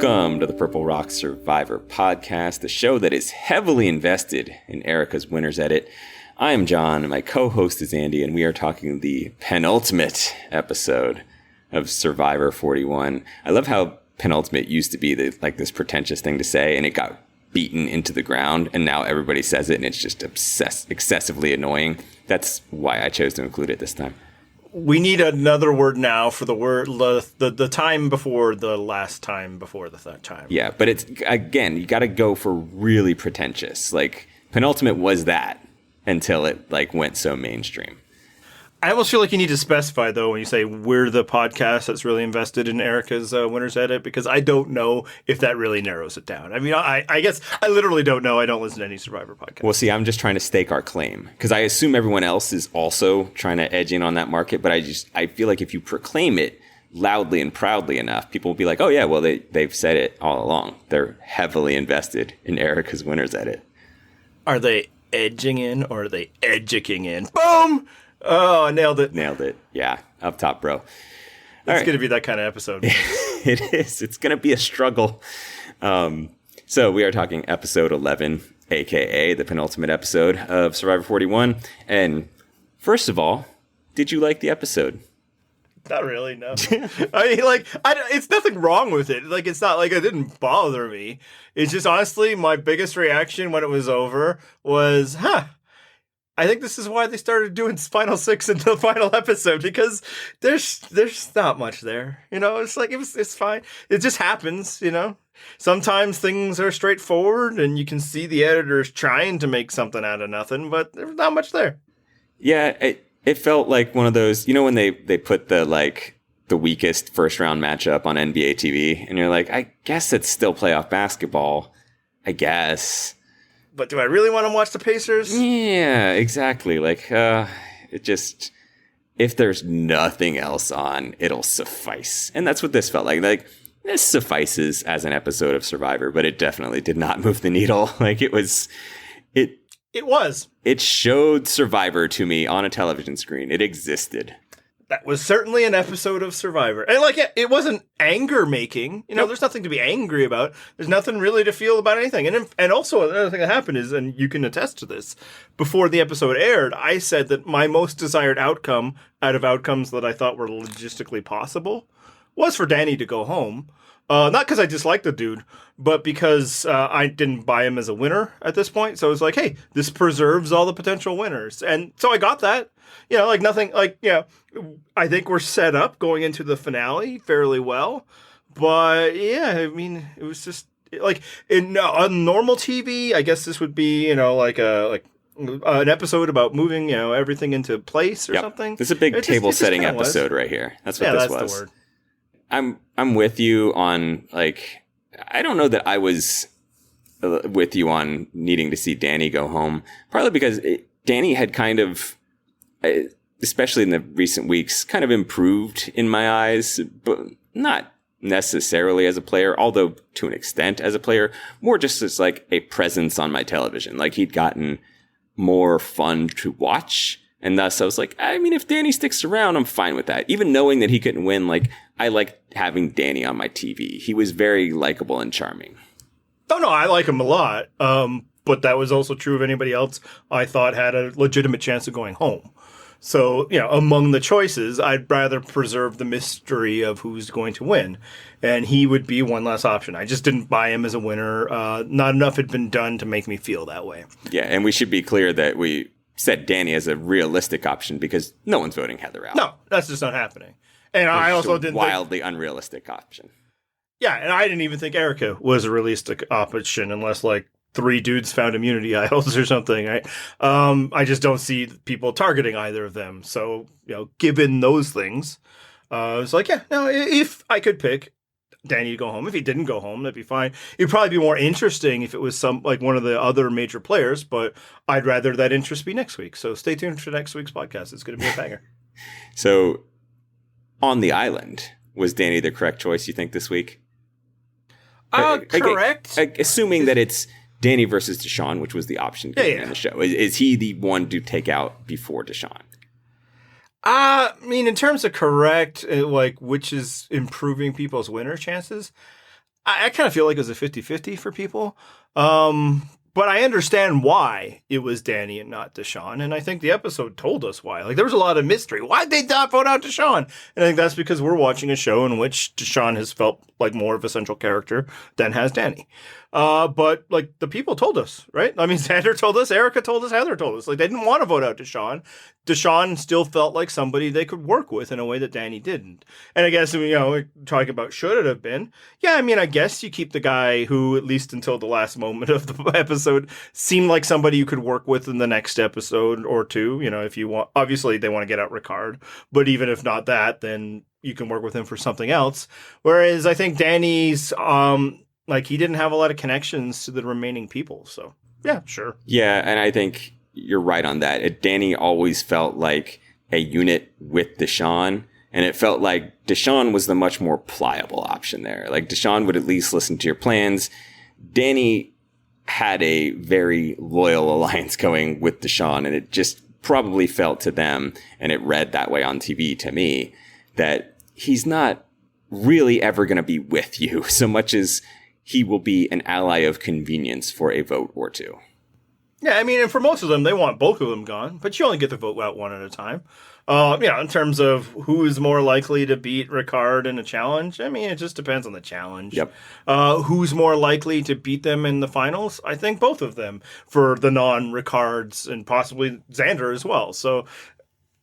Welcome to the Purple Rock Survivor podcast, the show that is heavily invested in Erika's winner's edit. I am John, and my co-host is Andy, and we are talking the penultimate episode of Survivor 41. I love how penultimate used to be this pretentious thing to say, and it got beaten into the ground, and now everybody says it, and it's just excessively annoying. That's why I chose to include it this time. We need another word now for the word, the time before the last time before the third time. Yeah, but it's, again, you got to go for really pretentious. Like, penultimate was that until it, went so mainstream. I almost feel like you need to specify, though, when you say we're the podcast that's really invested in Erika's winner's edit, because I don't know if that really narrows it down. I mean, I guess I literally don't know. I don't listen to any Survivor podcast. Well, see, I'm just trying to stake our claim, because I assume everyone else is also trying to edge in on that market, but I feel like if you proclaim it loudly and proudly enough, people will be like, oh, yeah, well, they've said it all along. They're heavily invested in Erika's winner's edit. Are they edging in, or are they edgicking in? Boom! Oh, I nailed it. Nailed it. Yeah. Up top, bro. It's going to be that kind of episode. It is. It's going to be a struggle. So we are talking episode 11, a.k.a. the penultimate episode of Survivor 41. And first of all, did you like the episode? Not really, no. I mean, it's nothing wrong with it. It's not like it didn't bother me. It's just, honestly, my biggest reaction when it was over was, I think this is why they started doing Final Six in the final episode, because there's not much there. You know, it's fine. It just happens, you know. Sometimes things are straightforward and you can see the editors trying to make something out of nothing, but there's not much there. Yeah, it felt like one of those, you know, when they put the weakest first round matchup on NBA TV, and you're like, I guess it's still playoff basketball, I guess. But do I really want to watch the Pacers? Yeah, exactly. It just, if there's nothing else on, it'll suffice. And that's what this felt like. This suffices as an episode of Survivor, but it definitely did not move the needle. It showed Survivor to me on a television screen. It existed. That was certainly an episode of Survivor. And it wasn't anger making. You know, There's nothing to be angry about. There's nothing really to feel about anything. And also another thing that happened is, and you can attest to this, before the episode aired, I said that my most desired outcome out of outcomes that I thought were logistically possible was for Danny to go home. Not because I disliked the dude, but because I didn't buy him as a winner at this point. So it was like, hey, this preserves all the potential winners. And so I got that. You know, I think we're set up going into the finale fairly well. But yeah, I mean, it was just on normal TV, I guess this would be, an episode about moving, everything into place or something. This is a big table setting episode right here. That's what this was. That's the word. I'm with you on, I don't know that I was with you on needing to see Danny go home, partly because Danny had kind of, especially in the recent weeks, kind of improved in my eyes, but not necessarily as a player, although to an extent as a player, more just as a presence on my television. He'd gotten more fun to watch. And thus I was like, I mean, if Danny sticks around, I'm fine with that. Even knowing that he couldn't win, I liked having Danny on my TV. He was very likable and charming. Oh, no, I like him a lot. But that was also true of anybody else I thought had a legitimate chance of going home. So, among the choices, I'd rather preserve the mystery of who's going to win. And he would be one less option. I just didn't buy him as a winner. Not enough had been done to make me feel that way. Yeah, and we should be clear that we set Danny as a realistic option because no one's voting Heather out. No, that's just not happening. And I also didn't wildly unrealistic option. Yeah, and I didn't even think Erika was a realistic option unless, 3 dudes found immunity idols or something, right? I just don't see people targeting either of them. So, given those things, it's if I could pick Danny to go home. If he didn't go home, that'd be fine. It'd probably be more interesting if it was one of the other major players, but I'd rather that interest be next week. So stay tuned for next week's podcast. It's going to be a banger. So, on the island, was Danny the correct choice, you think, this week? Correct. Assuming that it's Danny versus Deshaun, which was the option given in the show. Is he the one to take out before Deshaun? I mean, in terms of correct, which is improving people's winner chances, I kind of feel like it was a 50-50 for people. But I understand why it was Danny and not Deshaun. And I think the episode told us why. Like, there was a lot of mystery. Why'd they not vote out Deshaun? And I think that's because we're watching a show in which Deshaun has felt like more of a central character than has Danny. But, like, the people told us, right? I mean, Xander told us, Erika told us, Heather told us. Like, they didn't want to vote out Deshaun. Deshaun still felt like somebody they could work with in a way that Danny didn't. And I guess, talking about should it have been, yeah, I mean, I guess you keep the guy who, at least until the last moment of the episode, seemed like somebody you could work with in the next episode or two. If you want, obviously they want to get out Ricard, but even if not that, then you can work with him for something else. Whereas I think Danny's, he didn't have a lot of connections to the remaining people. So yeah, sure. Yeah. And I think you're right on that. Danny always felt like a unit with Deshaun. And it felt like Deshaun was the much more pliable option there. Like, Deshaun would at least listen to your plans. Danny had a very loyal alliance going with Deshaun, and it just probably felt to them, and it read that way on TV to me, that he's not really ever going to be with you so much as he will be an ally of convenience for a vote or two. Yeah, I mean, and for most of them, they want both of them gone, but you only get to vote out one at a time. In terms of who is more likely to beat Ricard in a challenge, I mean, it just depends on the challenge. Yep. Who's more likely to beat them in the finals? I think both of them for the non-Ricards and possibly Xander as well. So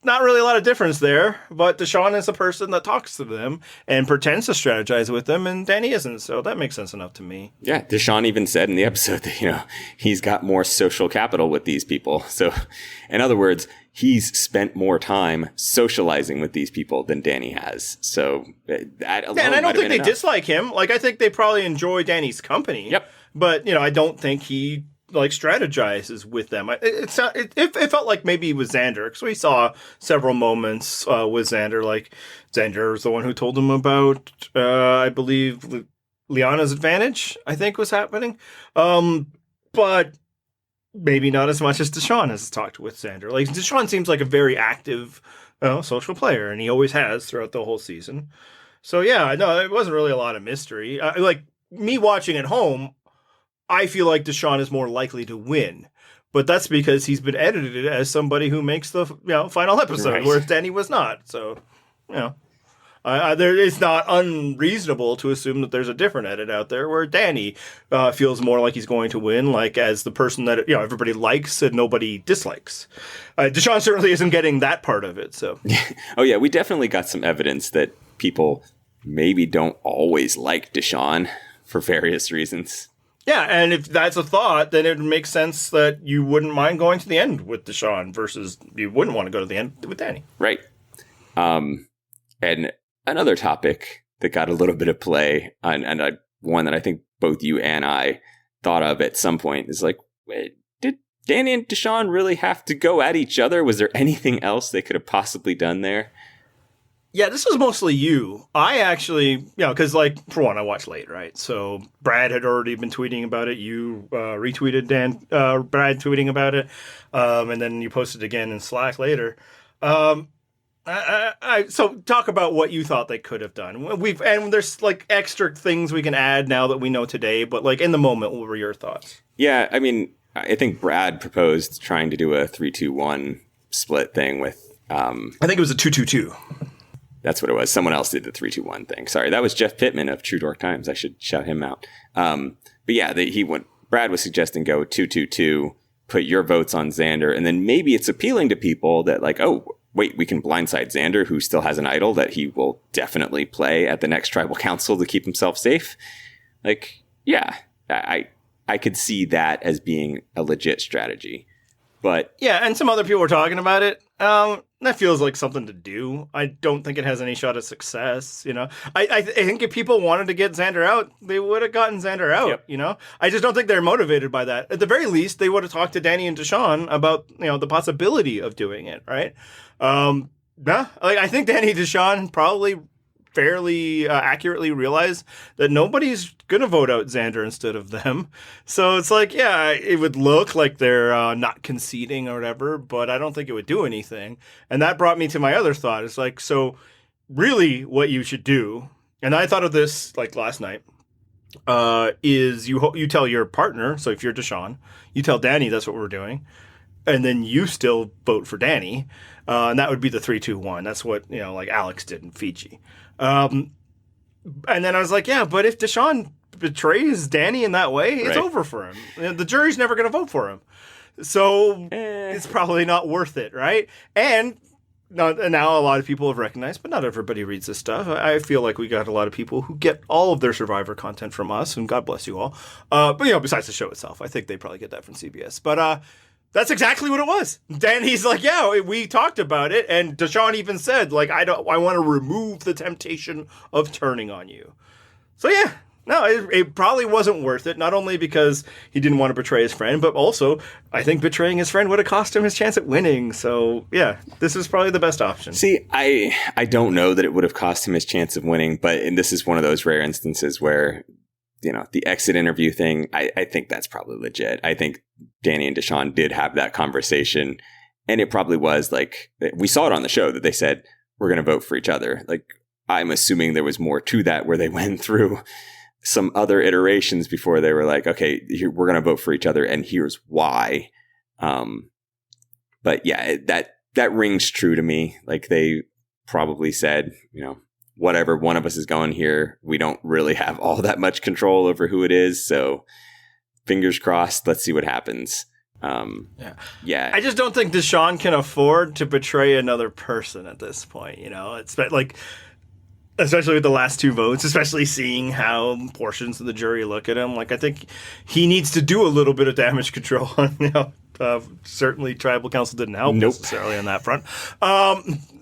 not really a lot of difference there, but Deshaun is a person that talks to them and pretends to strategize with them, and Danny isn't, so that makes sense enough to me. Yeah, Deshaun even said in the episode that, he's got more social capital with these people. So, in other words, he's spent more time socializing with these people than Danny has. So, that alone and I don't think they enough. dislike him. Like, I think they probably enjoy Danny's company. Yep. But, I don't think he strategizes with them. It felt like maybe it was Xander, because we saw several moments with Xander. Like, Xander was the one who told him about, I believe, Liana's advantage, I think, was happening. But maybe not as much as Deshaun has talked with Xander. Like, Deshaun seems like a very active social player, and he always has throughout the whole season. So, yeah, no, it wasn't really a lot of mystery. Like, me watching at home, I feel like Deshaun is more likely to win, but that's because he's been edited as somebody who makes the final episode, right, whereas Danny was not. So, it's not unreasonable to assume that there's a different edit out there where Danny feels more like he's going to win, like as the person that everybody likes and nobody dislikes. Deshaun certainly isn't getting that part of it. So, oh yeah, we definitely got some evidence that people maybe don't always like Deshaun for various reasons. Yeah, and if that's a thought, then it would make sense that you wouldn't mind going to the end with Deshaun versus you wouldn't want to go to the end with Danny. Right. And another topic that got a little bit of play, and one that I think both you and I thought of at some point, is like, did Danny and Deshaun really have to go at each other? Was there anything else they could have possibly done there? Yeah, this was mostly you. I actually, because, for one, I watched late, right? So Brad had already been tweeting about it. You retweeted Brad tweeting about it. And then you posted again in Slack later. So talk about what you thought they could have done. And there's, extra things we can add now that we know today. But, in the moment, what were your thoughts? Yeah, I mean, I think Brad proposed trying to do a 3-2-1 split thing with... I think it was a 2-2-2. That's what it was. Someone else did the 3-2-1 thing. Sorry, that was Jeff Pittman of True Dork Times. I should shout him out. But yeah, Brad was suggesting go 2-2-2, put your votes on Xander, and then maybe it's appealing to people that oh, wait, we can blindside Xander, who still has an idol that he will definitely play at the next tribal council to keep himself safe. Yeah, I could see that as being a legit strategy. But yeah, and some other people were talking about it. That feels like something to do. I don't think it has any shot of success. I think if people wanted to get Xander out, they would have gotten Xander out. Yep. I just don't think they're motivated by that. At the very least, they would have talked to Danny and Deshaun about the possibility of doing it. Right? I think Danny and Deshaun probably fairly accurately realize that nobody's going to vote out Xander instead of them. So it's it would look like they're not conceding or whatever, but I don't think it would do anything. And that brought me to my other thought. It's so really what you should do, and I thought of this last night, is you tell your partner, so if you're Deshaun, you tell Danny that's what we're doing, and then you still vote for Danny, and that would be the 3-2-1. That's what, like Alex did in Fiji. And then I was like, yeah, but if Deshaun betrays Danny in that way, it's over for him. The jury's never going to vote for him. So it's probably not worth it, right? And now a lot of people have recognized, but not everybody reads this stuff. I feel like we got a lot of people who get all of their Survivor content from us, and God bless you all. But, besides the show itself, I think they probably get that from CBS. But that's exactly what it was. Danny's like, yeah, we talked about it, and Deshaun even said, like, I want to remove the temptation of turning on you. So, yeah. No, it probably wasn't worth it, not only because he didn't want to betray his friend, but also I think betraying his friend would have cost him his chance at winning. So, yeah, this is probably the best option. See, I don't know that it would have cost him his chance of winning, and this is one of those rare instances where, the exit interview thing, I think that's probably legit. I think Danny and Deshaun did have that conversation, and it probably was like, we saw it on the show that they said, we're going to vote for each other. Like, I'm assuming there was more to that where they went through some other iterations before they were like, okay, we're going to vote for each other, and here's why. But yeah, that rings true to me. Like, they probably said, whatever, one of us is going here. We don't really have all that much control over who it is. So fingers crossed. Let's see what happens. Yeah. I just don't think Deshaun can afford to betray another person at this point. It's like, especially with the last two votes, especially seeing how portions of the jury look at him. Like, I think he needs to do a little bit of damage control on, certainly tribal council didn't help necessarily on that front.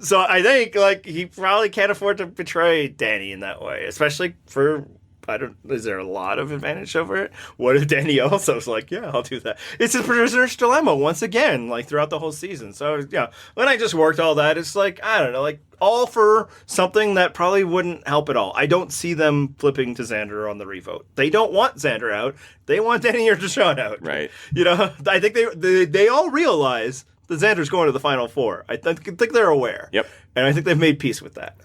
So I think, like, he probably can't afford to betray Danny in that way, especially for, is there a lot of advantage over it? What if Danny also is like, yeah, I'll do that? It's a prisoner's dilemma once again, like throughout the whole season. So, when I just worked all that, it's like, I don't know, like, all for something that probably wouldn't help at all. I don't see them flipping to Xander on the revote. They don't want Xander out. They want Danny or Deshaun out. Right. I think they all realize that Xander's going to the Final Four. I think they're aware. Yep. And I think they've made peace with that.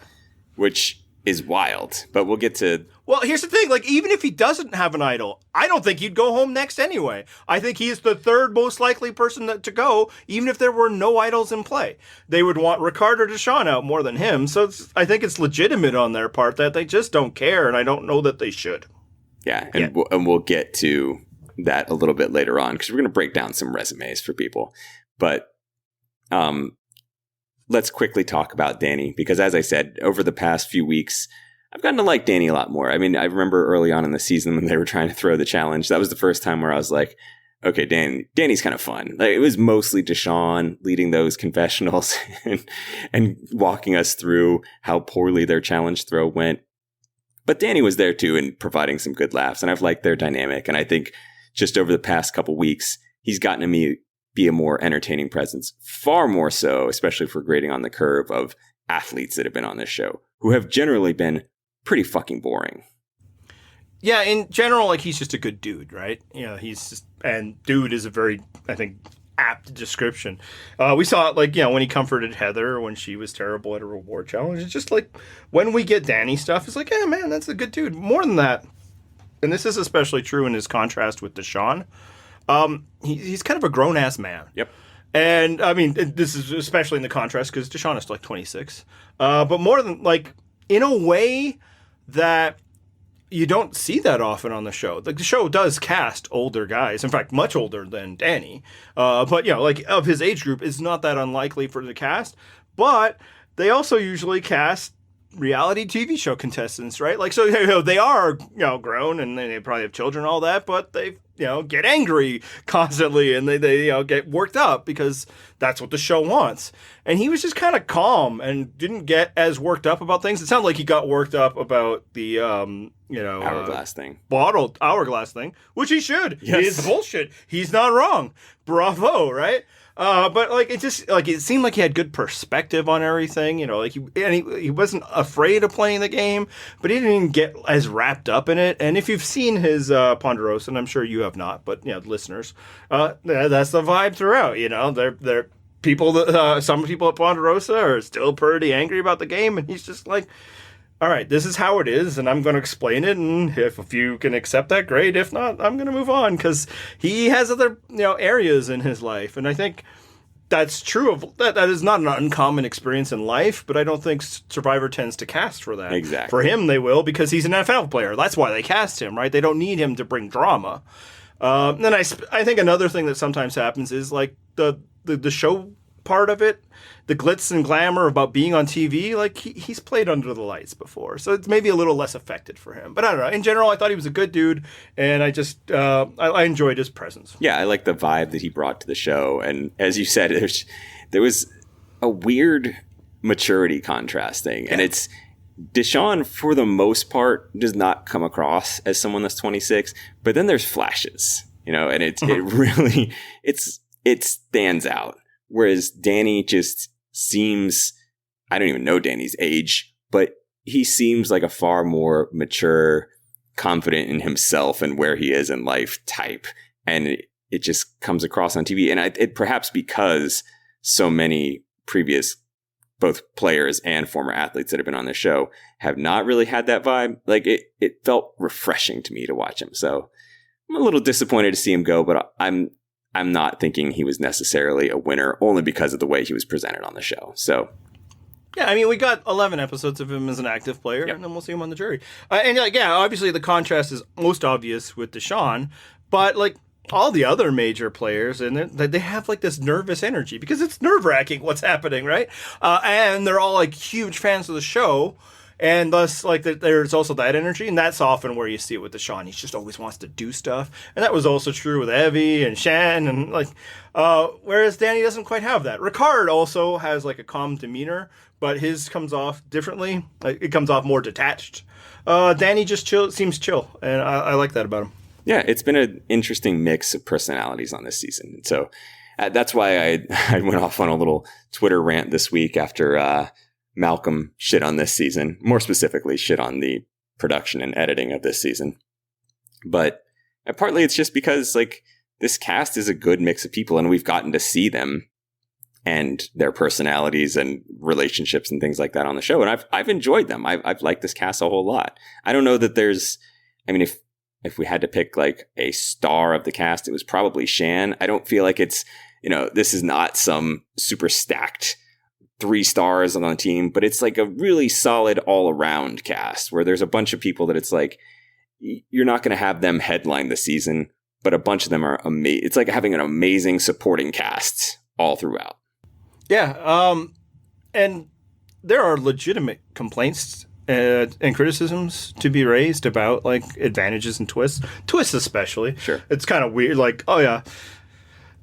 Which is wild, but we'll get to... Well, here's the thing. Like, even if he doesn't have an idol, I don't think he'd go home next anyway. I think he's the third most likely person to go, even if there were no idols in play. They would want Ricard or Deshaun out more than him, so I think it's legitimate on their part that they just don't care, and I don't know that they should. Yeah, and we'll get to that a little bit later on, because we're going to break down some resumes for people. But let's quickly talk about Danny, because as I said, over the past few weeks, I've gotten to like Danny a lot more. I mean, I remember early on in the season when they were trying to throw the challenge, that was the first time where I was like, okay, Danny's kind of fun. Like, it was mostly Deshaun leading those confessionals and walking us through how poorly their challenge throw went. But Danny was there too and providing some good laughs, and I've liked their dynamic. And I think just over the past couple weeks, he's gotten to be a more entertaining presence, far more so, especially for grading on the curve of athletes that have been on this show, who have generally been pretty fucking boring. Yeah, in general, like, he's just a good dude, right? He's just, and dude is a very, I think, apt description. We saw it, like, when he comforted Heather when she was terrible at a reward challenge. It's just like, when we get Danny stuff, it's like, yeah, man, that's a good dude. More than that, and this is especially true in his contrast with Deshaun, he's kind of a grown-ass man. Yep. And, I mean, this is especially in the contrast because Deshaun is like 26. But more than, like, in a way that you don't see that often on the show. Like, the show does cast older guys. In fact, much older than Danny. But, like, of his age group, it's not that unlikely for the cast. But they also usually cast reality TV show contestants, right? Like, so, they are, grown and they probably have children and all that, but they get angry constantly and they get worked up because that's what the show wants. And he was just kind of calm and didn't get as worked up about things. It sounded like he got worked up about the, hourglass thing. Bottled hourglass thing, which he should. Yes. It's bullshit. He's not wrong. Bravo, right? But like, it just, like, it seemed like he had good perspective on everything, like he wasn't afraid of playing the game, but he didn't get as wrapped up in it. And if you've seen his Ponderosa, and I'm sure you have not, but listeners, that's the vibe throughout. They're people that some people at Ponderosa are still pretty angry about the game, and he's just like, all right, this is how it is, and I'm going to explain it, and if you can accept that, great. If not, I'm going to move on, because he has other areas in his life, and I think that's true of that. That is not an uncommon experience in life, but I don't think Survivor tends to cast for that. Exactly. For him, they will, because he's an NFL player. That's why they cast him, right? They don't need him to bring drama. Then I think another thing that sometimes happens is like the show part of it, the glitz and glamour about being on TV, like he's played under the lights before, so it's maybe a little less affected for him. But I don't know. In general, I thought he was a good dude, and I just I enjoyed his presence. Yeah, I like the vibe that he brought to the show, and as you said, there was a weird maturity contrast thing, and it's Deshaun for the most part does not come across as someone that's 26, but then there's flashes, and it really it stands out. Whereas Danny just seems, I don't even know Danny's age, but he seems like a far more mature, confident in himself and where he is in life type. And it just comes across on TV. And it perhaps because so many previous, both players and former athletes that have been on the show have not really had that vibe. Like it felt refreshing to me to watch him. So I'm a little disappointed to see him go, but I'm not thinking he was necessarily a winner only because of the way he was presented on the show. So, yeah, I mean, we got 11 episodes of him as an active player, and then we'll see him on the jury. Obviously the contrast is most obvious with Deshaun, but like all the other major players, and they have like this nervous energy because it's nerve-wracking what's happening, right? And they're all like huge fans of the show. And thus, like, there's also that energy, and that's often where you see it with Deshaun. He just always wants to do stuff, and that was also true with Evie and Shan, and like, whereas Danny doesn't quite have that. Ricard also has like a calm demeanor, but his comes off differently. Like, it comes off more detached. Danny just seems chill, and I like that about him. Yeah, it's been an interesting mix of personalities on this season, so that's why I went off on a little Twitter rant this week after Malcolm shit on this season, more specifically shit on the production and editing of this season. But partly it's just because like this cast is a good mix of people and we've gotten to see them and their personalities and relationships and things like that on the show. And I've enjoyed them. I've liked this cast a whole lot. I don't know that if we had to pick like a star of the cast, it was probably Shan. I don't feel like it's, this is not some super stacked 3 stars on the team, but it's like a really solid all-around cast where there's a bunch of people that it's like you're not going to have them headline the season, but a bunch of them are amazing. It's like having an amazing supporting cast all throughout. Yeah, and there are legitimate complaints and criticisms to be raised about like advantages and twists especially. Sure, it's kind of weird. Like, oh yeah.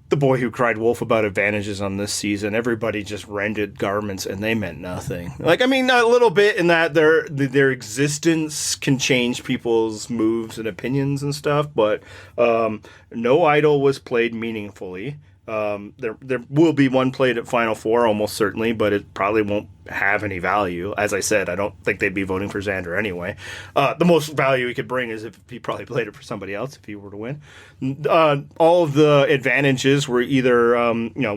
The boy who cried wolf about advantages on this season, everybody just rented garments and they meant nothing. Like, I mean, a little bit in that their existence can change people's moves and opinions and stuff, but no idol was played meaningfully. There will be one played at Final Four, almost certainly, but it probably won't have any value. As I said, I don't think they'd be voting for Xander anyway. The most value he could bring is if he probably played it for somebody else if he were to win. All of the advantages were either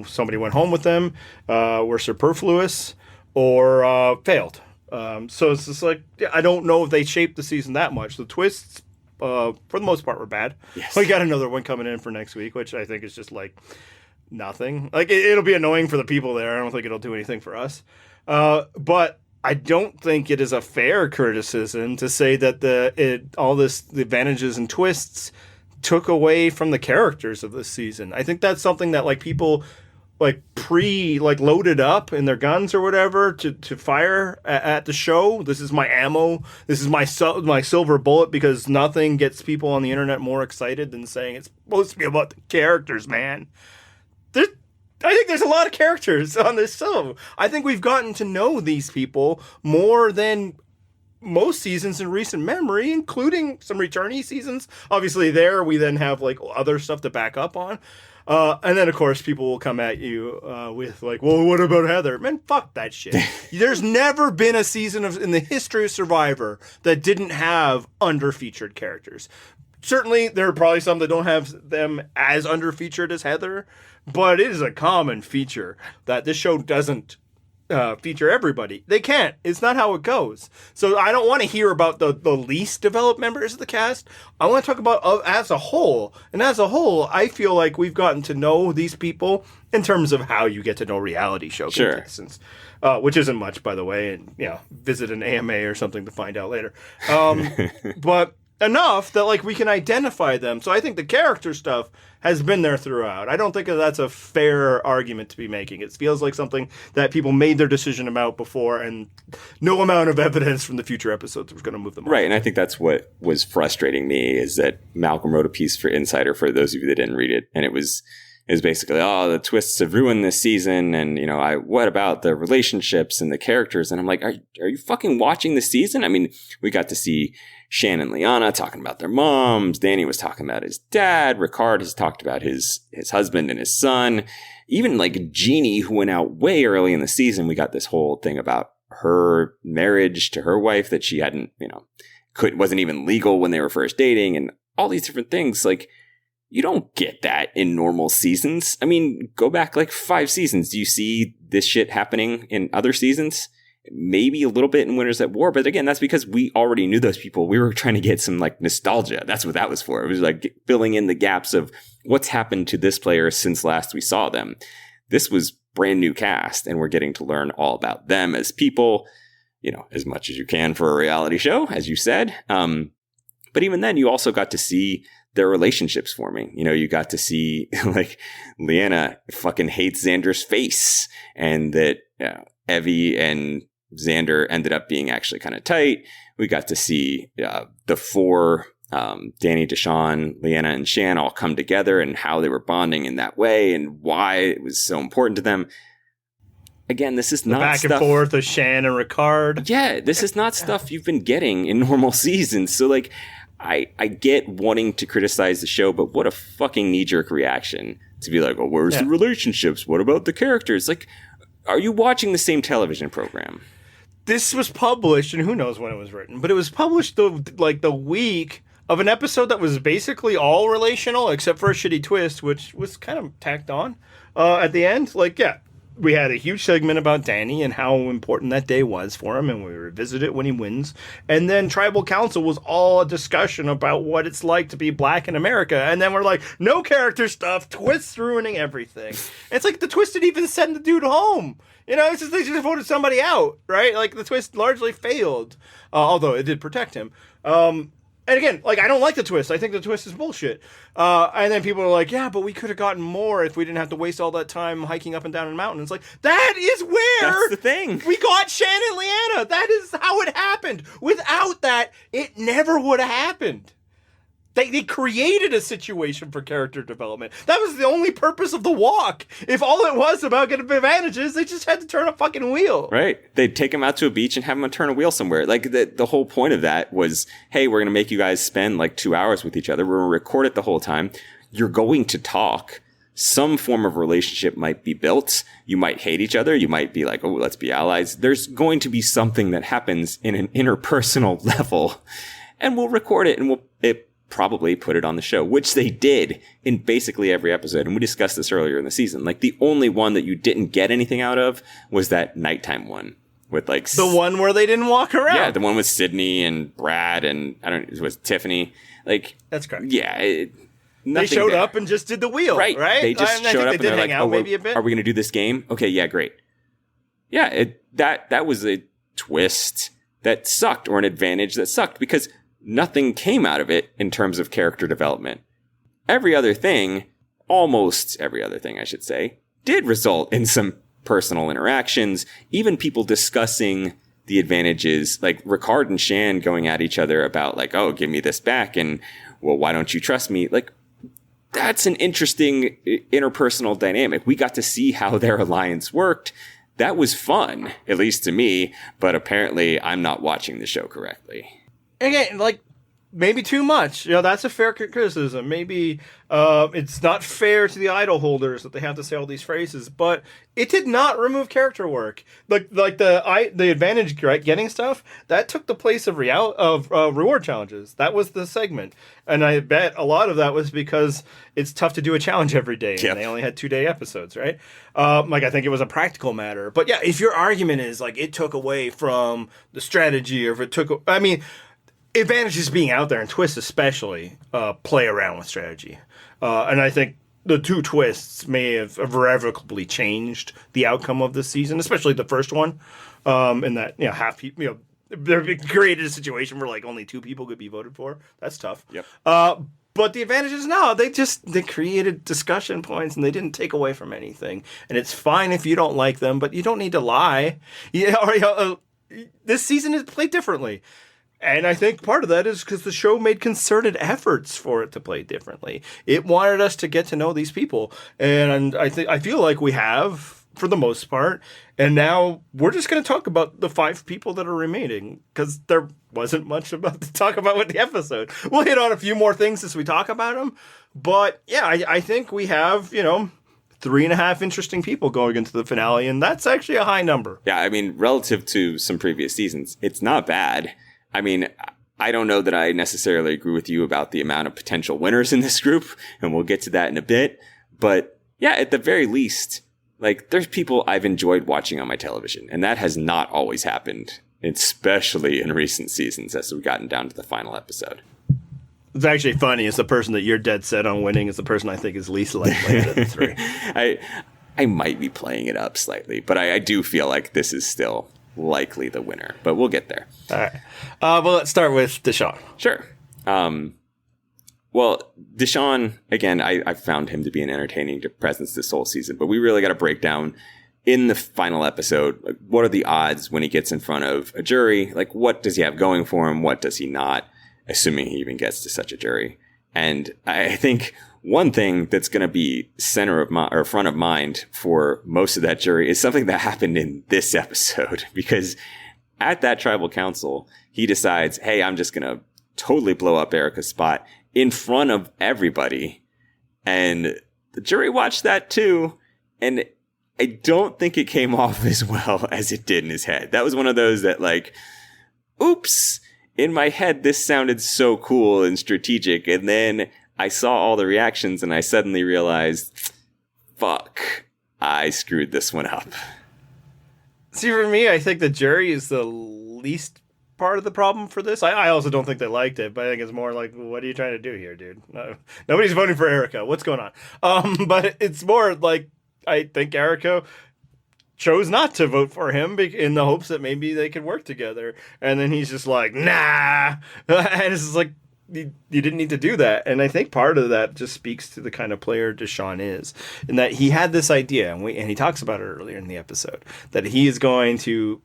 somebody went home with them, were superfluous, or failed. So it's just like, I don't know if they shaped the season that much. The twists, for the most part, were bad. Yes. We got another one coming in for next week, which I think is just like nothing. Like, it'll be annoying for the people there. I don't think it'll do anything for us. But I don't think it is a fair criticism to say that the advantages and twists took away from the characters of this season. I think that's something that like people like loaded up in their guns or whatever to fire at the show. This is my ammo. This is my silver bullet, because nothing gets people on the internet more excited than saying it's supposed to be about the characters, man. I think there's a lot of characters on this show. I think we've gotten to know these people more than most seasons in recent memory, including some returnee seasons. Obviously there we then have like other stuff to back up on. And then, of course, people will come at you with like, well, what about Heather? Man, fuck that shit. There's never been a season in the history of Survivor that didn't have underfeatured characters. Certainly, there are probably some that don't have them as underfeatured as Heather, but it is a common feature that this show doesn't feature everybody. They can't. It's not how it goes. So I don't want to hear about the least developed members of the cast. I want to talk about as a whole. And as a whole, I feel like we've gotten to know these people in terms of how you get to know reality show contestants. Which isn't much, by the way. And, visit an AMA or something to find out later. But enough that, like, we can identify them. So I think the character stuff has been there throughout. I don't think that's a fair argument to be making. It feels like something that people made their decision about before, and no amount of evidence from the future episodes was going to move them. Right, and I think that's what was frustrating me, is that Malcolm wrote a piece for Insider, for those of you that didn't read it, and it was basically, the twists have ruined this season, and, what about the relationships and the characters? And I'm like, are you fucking watching the season? I mean, we got to see Shan and Liana talking about their moms. Danny was talking about his dad. Ricard has talked about his husband and his son. Even like Jeannie, who went out way early in the season, we got this whole thing about her marriage to her wife that she hadn't, wasn't even legal when they were first dating, and all these different things. Like, you don't get that in normal seasons. I mean, go back like 5 seasons. Do you see this shit happening in other seasons? Maybe a little bit in Winners at War, but again, that's because we already knew those people. We were trying to get some like nostalgia. That's what that was for. It was like filling in the gaps of what's happened to this player since last we saw them. This was brand new cast, and we're getting to learn all about them as people, as much as you can for a reality show, as you said. But even then, you also got to see their relationships forming. You got to see like Liana fucking hates Xander's face, and that Evie and Xander ended up being actually kind of tight. We got to see the 4, Danny, Deshawn, Liana, and Shan all come together, and how they were bonding in that way, and why it was so important to them. Again, this is not back stuff, and forth of Shan and Ricard. Yeah, this is not stuff you've been getting in normal seasons. So like, I get wanting to criticize the show, but what a fucking knee-jerk reaction to be like, where's the relationships? What about the characters? Like, are you watching the same television program? This was published, and who knows when it was written, but it was published the week of an episode that was basically all relational, except for a shitty twist, which was kind of tacked on at the end. We had a huge segment about Danny and how important that day was for him, and we revisit it when he wins. And then Tribal Council was all a discussion about what it's like to be black in America. And then we're like, no character stuff, twists ruining everything. And it's like the twist didn't even send the dude home. It's just they just voted somebody out, right? Like, the twist largely failed, although it did protect him. And again, like, I don't like the twist. I think the twist is bullshit. And then people are like, yeah, but we could have gotten more if we didn't have to waste all that time hiking up and down a mountain. It's like, that is where that's the thing. We got Shan and Liana. That is how it happened. Without that, it never would have happened. They created a situation for character development. That was the only purpose of the walk. If all it was about getting advantages, they just had to turn a fucking wheel. Right. They'd take him out to a beach and have him turn a wheel somewhere. Like, the whole point of that was, hey, we're going to make you guys spend like 2 hours with each other. We're going to record it the whole time. You're going to talk. Some form of relationship might be built. You might hate each other. You might be like, oh, let's be allies. There's going to be something that happens in an interpersonal level. And we'll record it, and we'll probably put it on the show, which they did in basically every episode. And we discussed this earlier in the season. Like, the only one that you didn't get anything out of was that nighttime one with like the one where they didn't walk around. Yeah, the one with Sydney and Brad and it was Tiffany. Like, that's correct. Yeah, they showed up and just did the wheel. Right. They just showed up and they're like, maybe a bit. Are we going to do this game? Okay, yeah, great. Yeah, that was a twist that sucked, or an advantage that sucked, because nothing came out of it in terms of character development. Almost every other thing, I should say, did result in some personal interactions, even people discussing the advantages, like Ricard and Shan going at each other about like, oh, give me this back, and well, why don't you trust me? Like, that's an interesting interpersonal dynamic. We got to see how their alliance worked. That was fun, at least to me, but apparently I'm not watching the show correctly. Again, like, maybe too much. That's a fair criticism. Maybe it's not fair to the idol holders that they have to say all these phrases, but it did not remove character work. Like the advantage, right, getting stuff that took the place of reward challenges. That was the segment, and I bet a lot of that was because it's tough to do a challenge every day, and they only had 2-day episodes, right? I think it was a practical matter. But yeah, if your argument is like it took away from the strategy, or if it took, advantages being out there, and twists especially play around with strategy, and I think the 2 twists may have irrevocably changed the outcome of this season, especially the first one, in that half people, they created a situation where like only 2 people could be voted for. That's tough. Yep. But the advantages, no, they created discussion points, and they didn't take away from anything. And it's fine if you don't like them, but you don't need to lie. This season is played differently. And I think part of that is because the show made concerted efforts for it to play differently. It wanted us to get to know these people. And I feel like we have, for the most part. And now we're just going to talk about the 5 people that are remaining, because there wasn't much to talk about with the episode. We'll hit on a few more things as we talk about them. But yeah, I think we have, 3.5 interesting people going into the finale. And that's actually a high number. Yeah, I mean, relative to some previous seasons, it's not bad. I mean, I don't know that I necessarily agree with you about the amount of potential winners in this group, and we'll get to that in a bit. But yeah, at the very least, like, there's people I've enjoyed watching on my television, and that has not always happened, especially in recent seasons as we've gotten down to the final episode. It's actually funny, is the person that you're dead set on winning is the person I think is least likely out of the 3. I might be playing it up slightly, but I do feel like this is still likely the winner, but we'll get there. All right. Well, let's start with Deshaun. Sure. Well, Deshaun, again, I found him to be an entertaining presence this whole season, but we really got to break down in the final episode, like, what are the odds when he gets in front of a jury? Like, what does he have going for him? What does he not? Assuming he even gets to such a jury. And I think one thing that's going to be center of or front of mind for most of that jury is something that happened in this episode, because at that tribal council, he decides, hey, I'm just going to totally blow up Erika's spot in front of everybody. And the jury watched that too. And I don't think it came off as well as it did in his head. That was one of those that, like, oops, in my head, this sounded so cool and strategic. And then I saw all the reactions and I suddenly realized, fuck, I screwed this one up. See, for me, I think the jury is the least part of the problem for this. I also don't think they liked it, but I think it's more like, what are you trying to do here, dude? No, nobody's voting for Erika. What's going on? But it's more like, I think Erika chose not to vote for him in the hopes that maybe they could work together. And then he's just like, nah. And it's just like, you didn't need to do that. And I think part of that just speaks to the kind of player Deshaun is, in that he had this idea, and he talks about it earlier in the episode, that he is going to,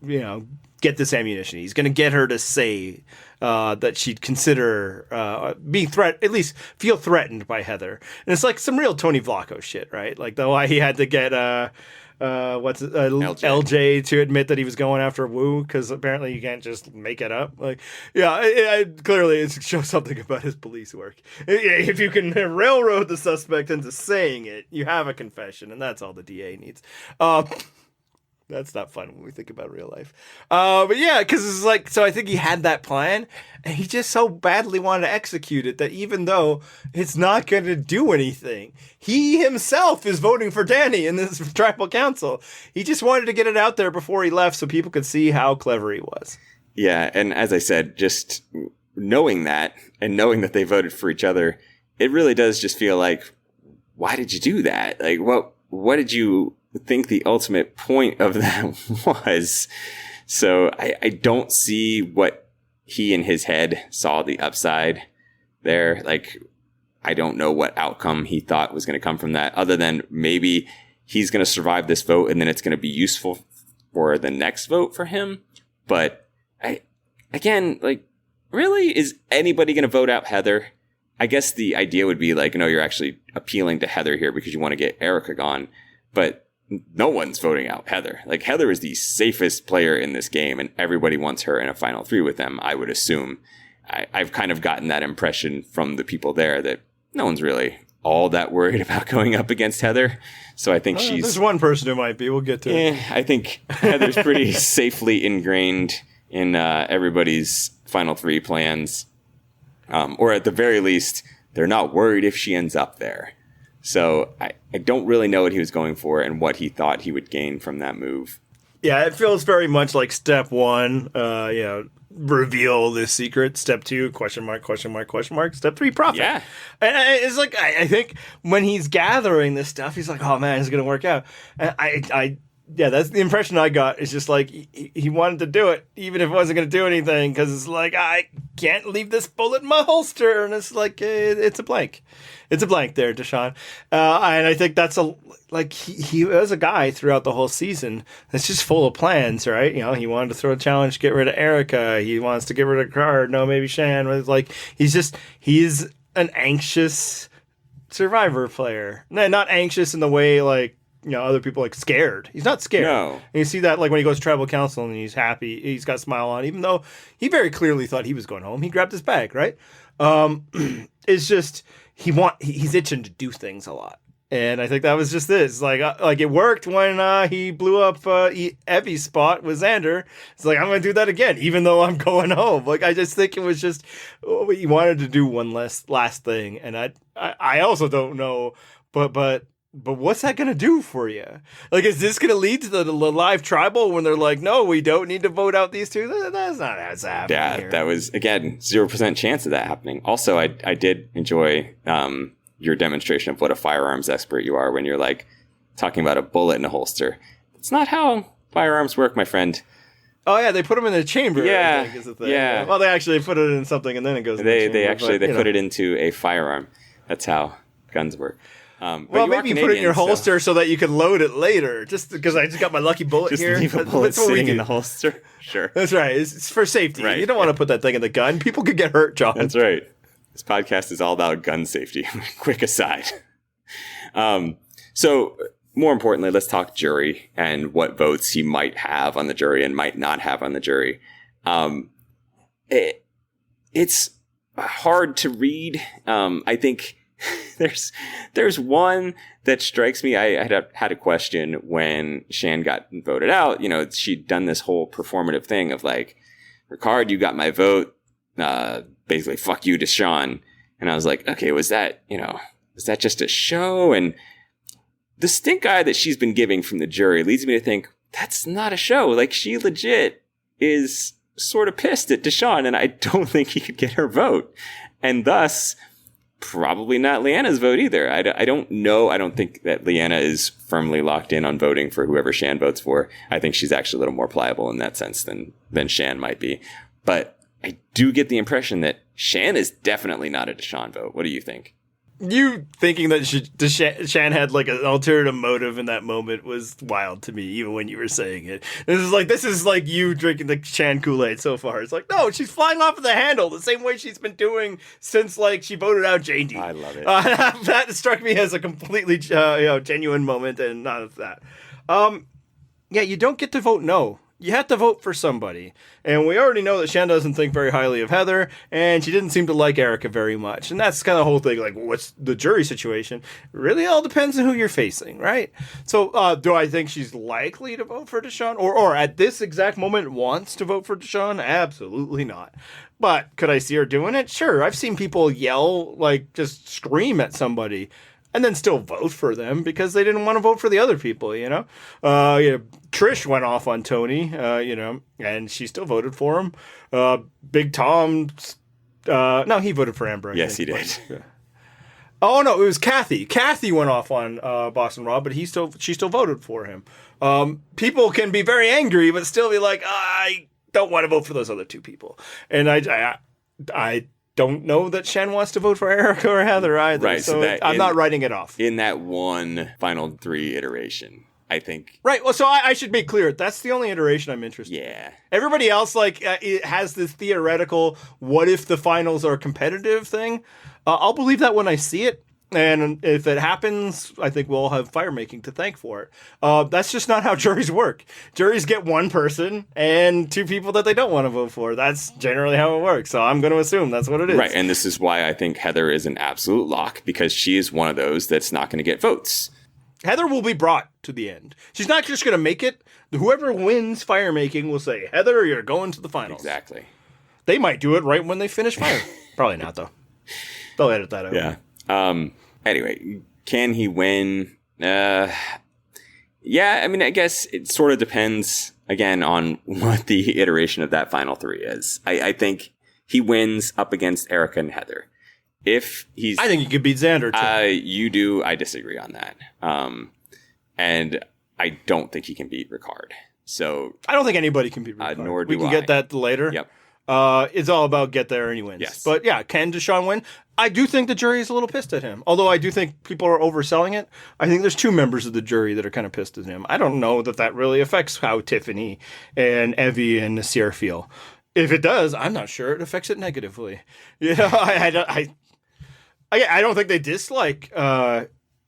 get this ammunition. He's going to get her to say that she'd consider being at least feel threatened by Heather. And it's like some real Tony Vlachos shit, right? Like the why he had to get LJ to admit that he was going after Wu, because apparently you can't just make it up. Like, yeah, clearly it shows something about his police work. If you can railroad the suspect into saying it, you have a confession, and that's all the DA needs. That's not fun when we think about real life. But yeah, because it's like, so I think he had that plan, and he just so badly wanted to execute it that even though it's not going to do anything, he himself is voting for Danny in this tribal council. He just wanted to get it out there before he left so people could see how clever he was. Yeah, and as I said, just knowing that and knowing that they voted for each other, it really does just feel like, why did you do that? Like, what did you think the ultimate point of that was? So I don't see what he in his head saw the upside there. Like, I don't know what outcome he thought was going to come from that, other than maybe he's going to survive this vote and then it's going to be useful for the next vote for him. But again, like, really, is anybody going to vote out Heather? I guess the idea would be like, no, you're actually appealing to Heather here because you want to get Erika gone. But no one's voting out Heather. Like, Heather is the safest player in this game, and everybody wants her in a final 3 with them, I would assume. I've kind of gotten that impression from the people there that no one's really all that worried about going up against Heather. So I think there's one person who might be. We'll get to it. I think Heather's pretty safely ingrained in everybody's final three plans. Or at the very least, they're not worried if she ends up there. So I don't really know what he was going for and what he thought he would gain from that move. Yeah, it feels very much like step one, reveal this secret. Step two, question mark, question mark, question mark. Step three, profit. Yeah. And it's like, I think when he's gathering this stuff, he's like, oh man, it's going to work out. And yeah, that's the impression I got. It's just like he wanted to do it, even if it wasn't going to do anything, because it's like, I can't leave this bullet in my holster. And it's like, it's a blank. It's a blank there, Deshaun. And I think that's he was a guy throughout the whole season that's just full of plans, right? He wanted to throw a challenge, get rid of Erika. He wants to get rid of Card. No, maybe Shan. It's like, he's an anxious Survivor player. Not anxious in the way like, other people like scared. He's not scared. No. And you see that like when he goes to tribal council and he's happy, he's got a smile on, even though he very clearly thought he was going home. He grabbed his bag, right? It's just he's itching to do things a lot. And I think that was just this. Like it worked when he blew up Evie's spot with Xander. It's like, I'm going to do that again, even though I'm going home. Like, I just think it was just, he wanted to do one last thing. And I also don't know, but what's that going to do for you? Like, is this going to lead to the live tribal when they're like, no, we don't need to vote out these two? That's not how it's happening. Yeah, here. That was, again, 0% chance of that happening. Also, I did enjoy your demonstration of what a firearms expert you are when you're like talking about a bullet in a holster. It's not how firearms work, my friend. Oh yeah, they put them in the chamber. Yeah, I think, is the thing. Yeah. Well, they actually put it in something and then it goes. In the chamber, they put it into a firearm. That's how guns work. Well, maybe you put it in your holster so that you can load it later. Just because I just got my lucky bullet just here. Leave a bullet sitting in the holster. Sure, that's right. It's for safety. Right. You don't want to put that thing in the gun. People could get hurt, John. That's right. This podcast is all about gun safety. Quick aside. So more importantly, let's talk jury and what votes he might have on the jury and might not have on the jury. It's hard to read. I think there's one that strikes me. I had a question when Shan got voted out. She'd done this whole performative thing of like, Ricard, you got my vote. Basically, fuck you, Deshaun. And I was like, okay, was that just a show? And the stink eye that she's been giving from the jury leads me to think that's not a show. Like, she legit is sort of pissed at Deshaun, and I don't think he could get her vote. And thus, probably not Leanna's vote either. I don't know. I don't think that Leanna is firmly locked in on voting for whoever Shan votes for. I think she's actually a little more pliable in that sense than Shan might be. But I do get the impression that Shan is definitely not a Deshaun vote. What do you think? You thinking that Shan had like an alternative motive in that moment was wild to me, even when you were saying it. This is like you drinking the Shan Kool-Aid so far. It's like, no, she's flying off of the handle the same way she's been doing since like she voted out JD. I love it. That struck me as a completely genuine moment, and none of that. Yeah, you don't get to vote no. You have to vote for somebody. And we already know that Shan doesn't think very highly of Heather, and she didn't seem to like Erika very much. And that's kind of the whole thing, like, what's the jury situation? It really all depends on who you're facing, right? So do I think she's likely to vote for Deshaun? Or at this exact moment wants to vote for Deshaun? Absolutely not. But could I see her doing it? Sure. I've seen people yell, like, just scream at somebody and then still vote for them because they didn't want to vote for the other people, Trish went off on Tony, and she still voted for him. Big Tom, no, he voted for Amber. Yes, he did. But, oh, no, it was Kathy. Kathy went off on Boston Rob, but she still voted for him. People can be very angry, but still be like, I don't want to vote for those other two people. And I don't know that Shan wants to vote for Erika or Heather either. Right, so I'm not writing it off. In that one final three iteration, I think. Right. Well, so I should be clear. That's the only iteration I'm interested in. Yeah. Everybody else, it has this theoretical, what if the finals are competitive thing. I'll believe that when I see it. And if it happens, I think we'll have fire making to thank for it. That's just not how juries work. Juries get one person and 2 people that they don't want to vote for. That's generally how it works. So I'm going to assume that's what it is. Right. And this is why I think Heather is an absolute lock, because she is one of those that's not going to get votes. Heather will be brought to the end. She's not just going to make it. Whoever wins fire making will say, Heather, you're going to the finals. Exactly. They might do it right when they finish fire. Probably not, though. They'll edit that out. Yeah. Anyway, can he win? Yeah, I mean, I guess it sort of depends, again, on what the iteration of that final 3 is. I think he wins up against Erika and Heather. I think he could beat Xander, too. You do. I disagree on that. And I don't think he can beat Ricard. So I don't think anybody can beat Ricard. Nor do we can get that later. Yep. It's all about get there and he wins. Yes. But yeah, can Deshaun win? I do think the jury is a little pissed at him. Although I do think people are overselling it. I think there's 2 members of the jury that are kind of pissed at him. I don't know that really affects how Tiffany and Evie and Nasir feel. If it does, I'm not sure it affects it negatively. I don't think they dislike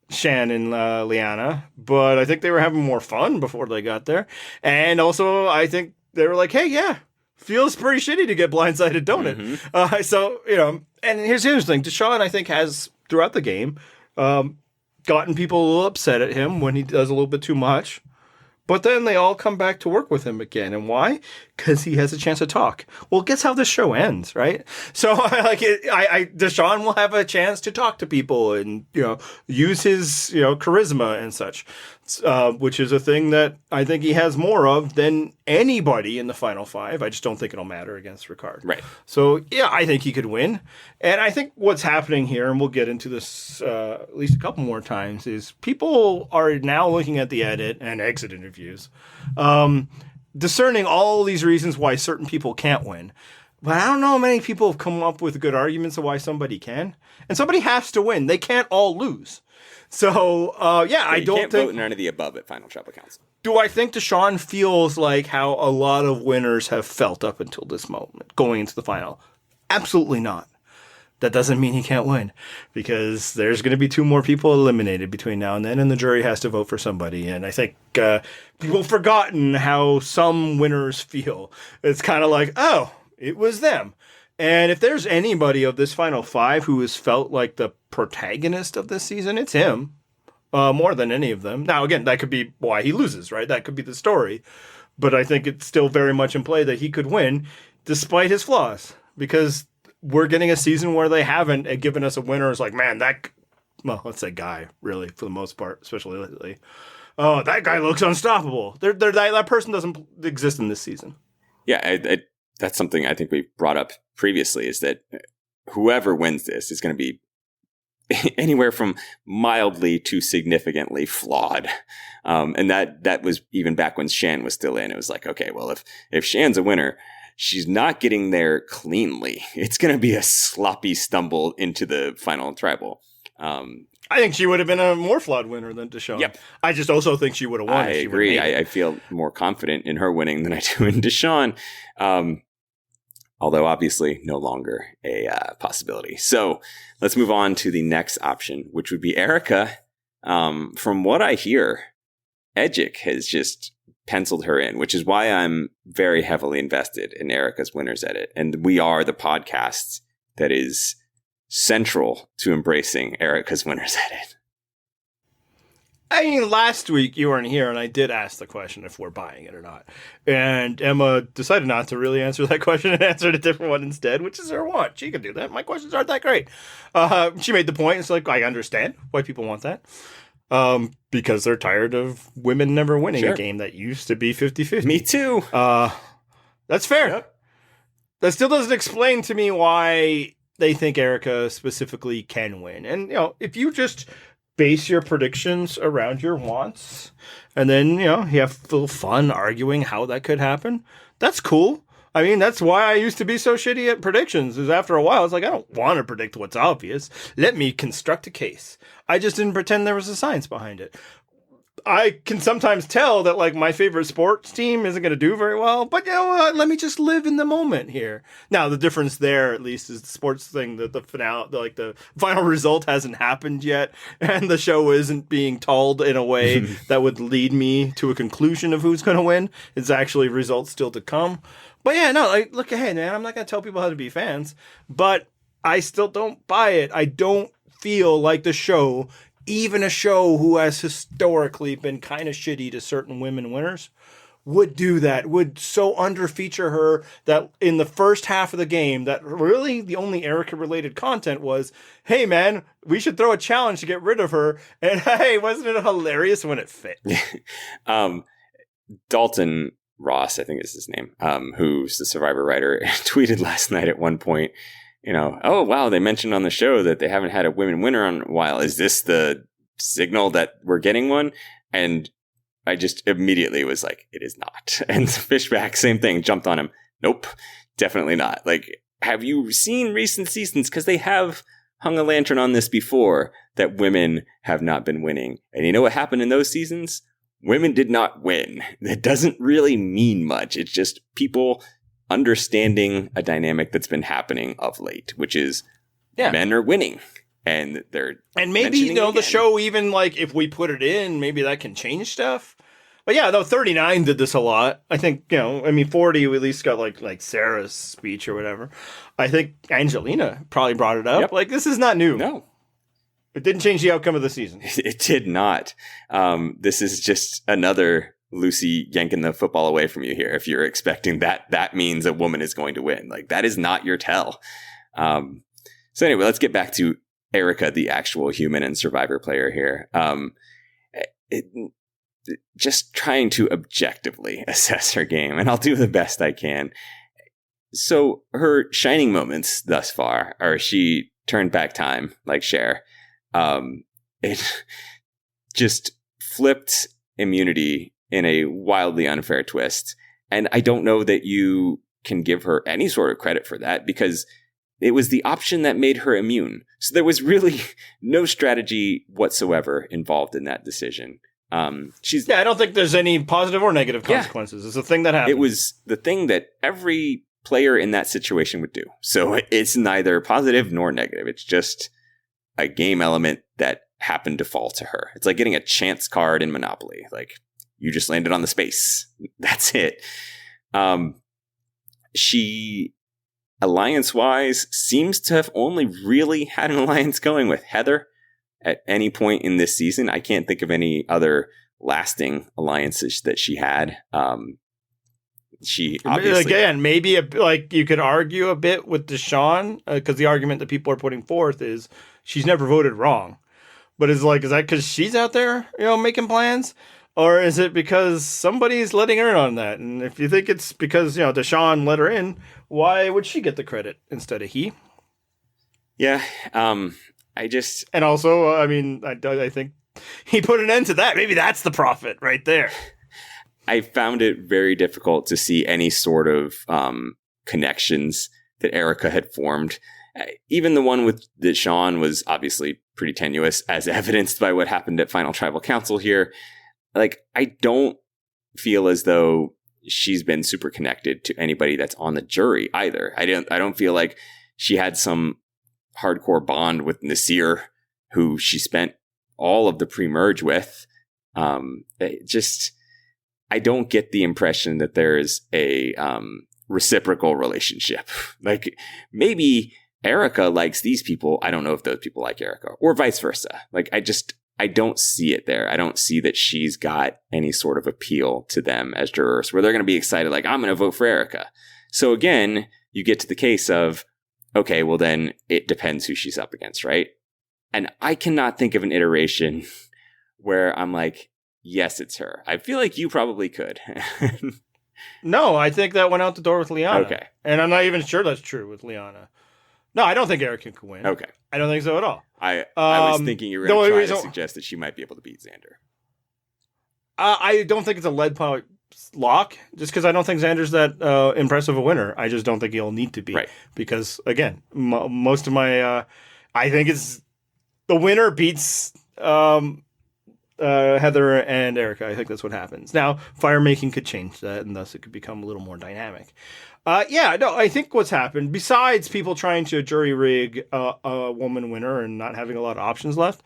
Shan and Liana, but I think they were having more fun before they got there. And also, I think they were like, hey, yeah. Feels pretty shitty to get blindsided, don't it? Mm-hmm. And here's the interesting thing. Deshaun, I think, has, throughout the game, gotten people a little upset at him when he does a little bit too much. But then they all come back to work with him again. And why? Because he has a chance to talk. Well, guess how this show ends, right? So, Deshaun will have a chance to talk to people and, use his, charisma and such. Which is a thing that I think he has more of than anybody in the final 5. I just don't think it'll matter against Ricard. Right. So, yeah, I think he could win. And I think what's happening here, and we'll get into this at least a couple more times, is people are now looking at the edit and exit interviews, discerning all these reasons why certain people can't win. But I don't know how many people have come up with good arguments of why somebody can. And somebody has to win. They can't all lose. So, I don't think... vote none of the above at Final Tribal Council. Do I think Deshaun feels like how a lot of winners have felt up until this moment, going into the final? Absolutely not. That doesn't mean he can't win, because there's going to be 2 more people eliminated between now and then, and the jury has to vote for somebody. And I think people have forgotten how some winners feel. It's kind of like, oh, it was them. And if there's anybody of this final 5 who has felt like the protagonist of this season, it's him, more than any of them. Now, again, that could be why he loses, right? That could be the story. But I think it's still very much in play that he could win despite his flaws, because we're getting a season where they haven't given us a winner. It's like, man, let's say guy, really, for the most part, especially lately. Oh, that guy looks unstoppable. That person doesn't exist in this season. Yeah, that's something I think we brought up previously, is that whoever wins this is going to be anywhere from mildly to significantly flawed. And that was even back when Shan was still in. It was like, okay, well, if Shan's a winner, she's not getting there cleanly. It's going to be a sloppy stumble into the final tribal. I think she would have been a more flawed winner than Deshaun. Yep. I just also think she would have won. I agree. I feel more confident in her winning than I do in Deshaun. Although obviously no longer a possibility. So let's move on to the next option, which would be Erika. From what I hear, Edgic has just penciled her in, which is why I'm very heavily invested in Erika's Winners Edit. And we are the podcast that is central to embracing Erika's Winners Edit. I mean, last week you weren't here, and I did ask the question if we're buying it or not. And Emma decided not to really answer that question and answered a different one instead, which is her want. She can do that. My questions aren't that great. She made the point. It's like, I understand why people want that. Because they're tired of women never winning a game that used to be 50-50. Me too. That's fair. Yep. That still doesn't explain to me why they think Erika specifically can win. And, if you just base your predictions around your wants, and then, you have a little fun arguing how that could happen, that's cool. I mean, that's why I used to be so shitty at predictions, is after a while, it's like, I don't want to predict what's obvious. Let me construct a case. I just didn't pretend there was a science behind it. I can sometimes tell that like my favorite sports team isn't going to do very well, but you know what? Let me just live in the moment here. Now the difference there, at least, is the sports thing. That the finale, like the final result, hasn't happened yet, and the show isn't being told in a way that would lead me to a conclusion of who's going to win. It's actually results still to come. But yeah, no, like, look ahead, man. I'm not going to tell people how to be fans, but I still don't buy it. I don't feel like the show. Even a show who has historically been kind of shitty to certain women winners would do that, would so underfeature her that in the first half of the game, that really the only Erika-related content was, hey, man, we should throw a challenge to get rid of her. And hey, wasn't it hilarious when it fit? Dalton Ross, I think is his name, who's the Survivor writer, tweeted last night at one point, oh, wow, they mentioned on the show that they haven't had a women winner in a while. Is this the signal that we're getting one? And I just immediately was like, it is not. And Fishback, same thing, jumped on him. Nope, definitely not. Like, have you seen recent seasons? Because they have hung a lantern on this before, that women have not been winning. And you know what happened in those seasons? Women did not win. That doesn't really mean much. It's just people understanding a dynamic that's been happening of late, which is men are winning, and they're maybe the show, even like if we put it in, maybe that can change stuff. But yeah, though 39 did this a lot. I think 40 we at least got like Sarah's speech or whatever. I think Angelina probably brought it up. Yep. Like, this is not new. No, it didn't change the outcome of the season. It did not. This is just another Lucy yanking the football away from you here. If you're expecting that means a woman is going to win. Like, that is not your tell. So anyway, let's get back to Erika, the actual human and Survivor player here. Just trying to objectively assess her game, and I'll do the best I can. So her shining moments thus far are she turned back time like Cher. It just flipped immunity in a wildly unfair twist. And I don't know that you can give her any sort of credit for that, because it was the option that made her immune. So there was really no strategy whatsoever involved in that decision. I don't think there's any positive or negative consequences. It's a thing that happened. It was the thing that every player in that situation would do. So it's neither positive nor negative. It's just a game element that happened to fall to her. It's like getting a chance card in Monopoly. Like, you just landed on the space. That's it. She, alliance-wise, seems to have only really had an alliance going with Heather at any point in this season. I can't think of any other lasting alliances that she had. She obviously, again, maybe you could argue a bit with Deshawn, because the argument that people are putting forth is she's never voted wrong. But is that because she's out there, making plans? Or is it because somebody's letting her in on that? And if you think it's because, Deshawn let her in, why would she get the credit instead of he? Yeah. And also, I think he put an end to that. Maybe that's the profit right there. I found it very difficult to see any sort of connections that Erika had formed. Even the one with Deshawn was obviously pretty tenuous, as evidenced by what happened at Final Tribal Council here. Like, I don't feel as though she's been super connected to anybody that's on the jury either. I don't feel like she had some hardcore bond with Nasir, who she spent all of the pre-merge with. I don't get the impression that there's a reciprocal relationship. Like, maybe Erika likes these people. I don't know if those people like Erika, or vice versa. Like, I don't see it there. I don't see that she's got any sort of appeal to them as jurors where they're going to be excited, like, I'm going to vote for Erika. So again, you get to the case of, okay, well then it depends who she's up against, right? And I cannot think of an iteration where I'm like, yes, it's her. I feel like you probably could. No, I think that went out the door with Liana. Okay. And I'm not even sure that's true with Liana. No, I don't think Erika can win. Okay. I don't think so at all. I was thinking you were going to try to suggest that she might be able to beat Xander. I don't think it's a lead pipe lock, just because I don't think Xander's that impressive a winner. I just don't think he'll need to be. Right. Because, again, most of my... I think it's... The winner beats Heather and Erika. I think that's what happens. Now, fire making could change that, and thus it could become a little more dynamic. I think what's happened, besides people trying to jury rig a woman winner and not having a lot of options left,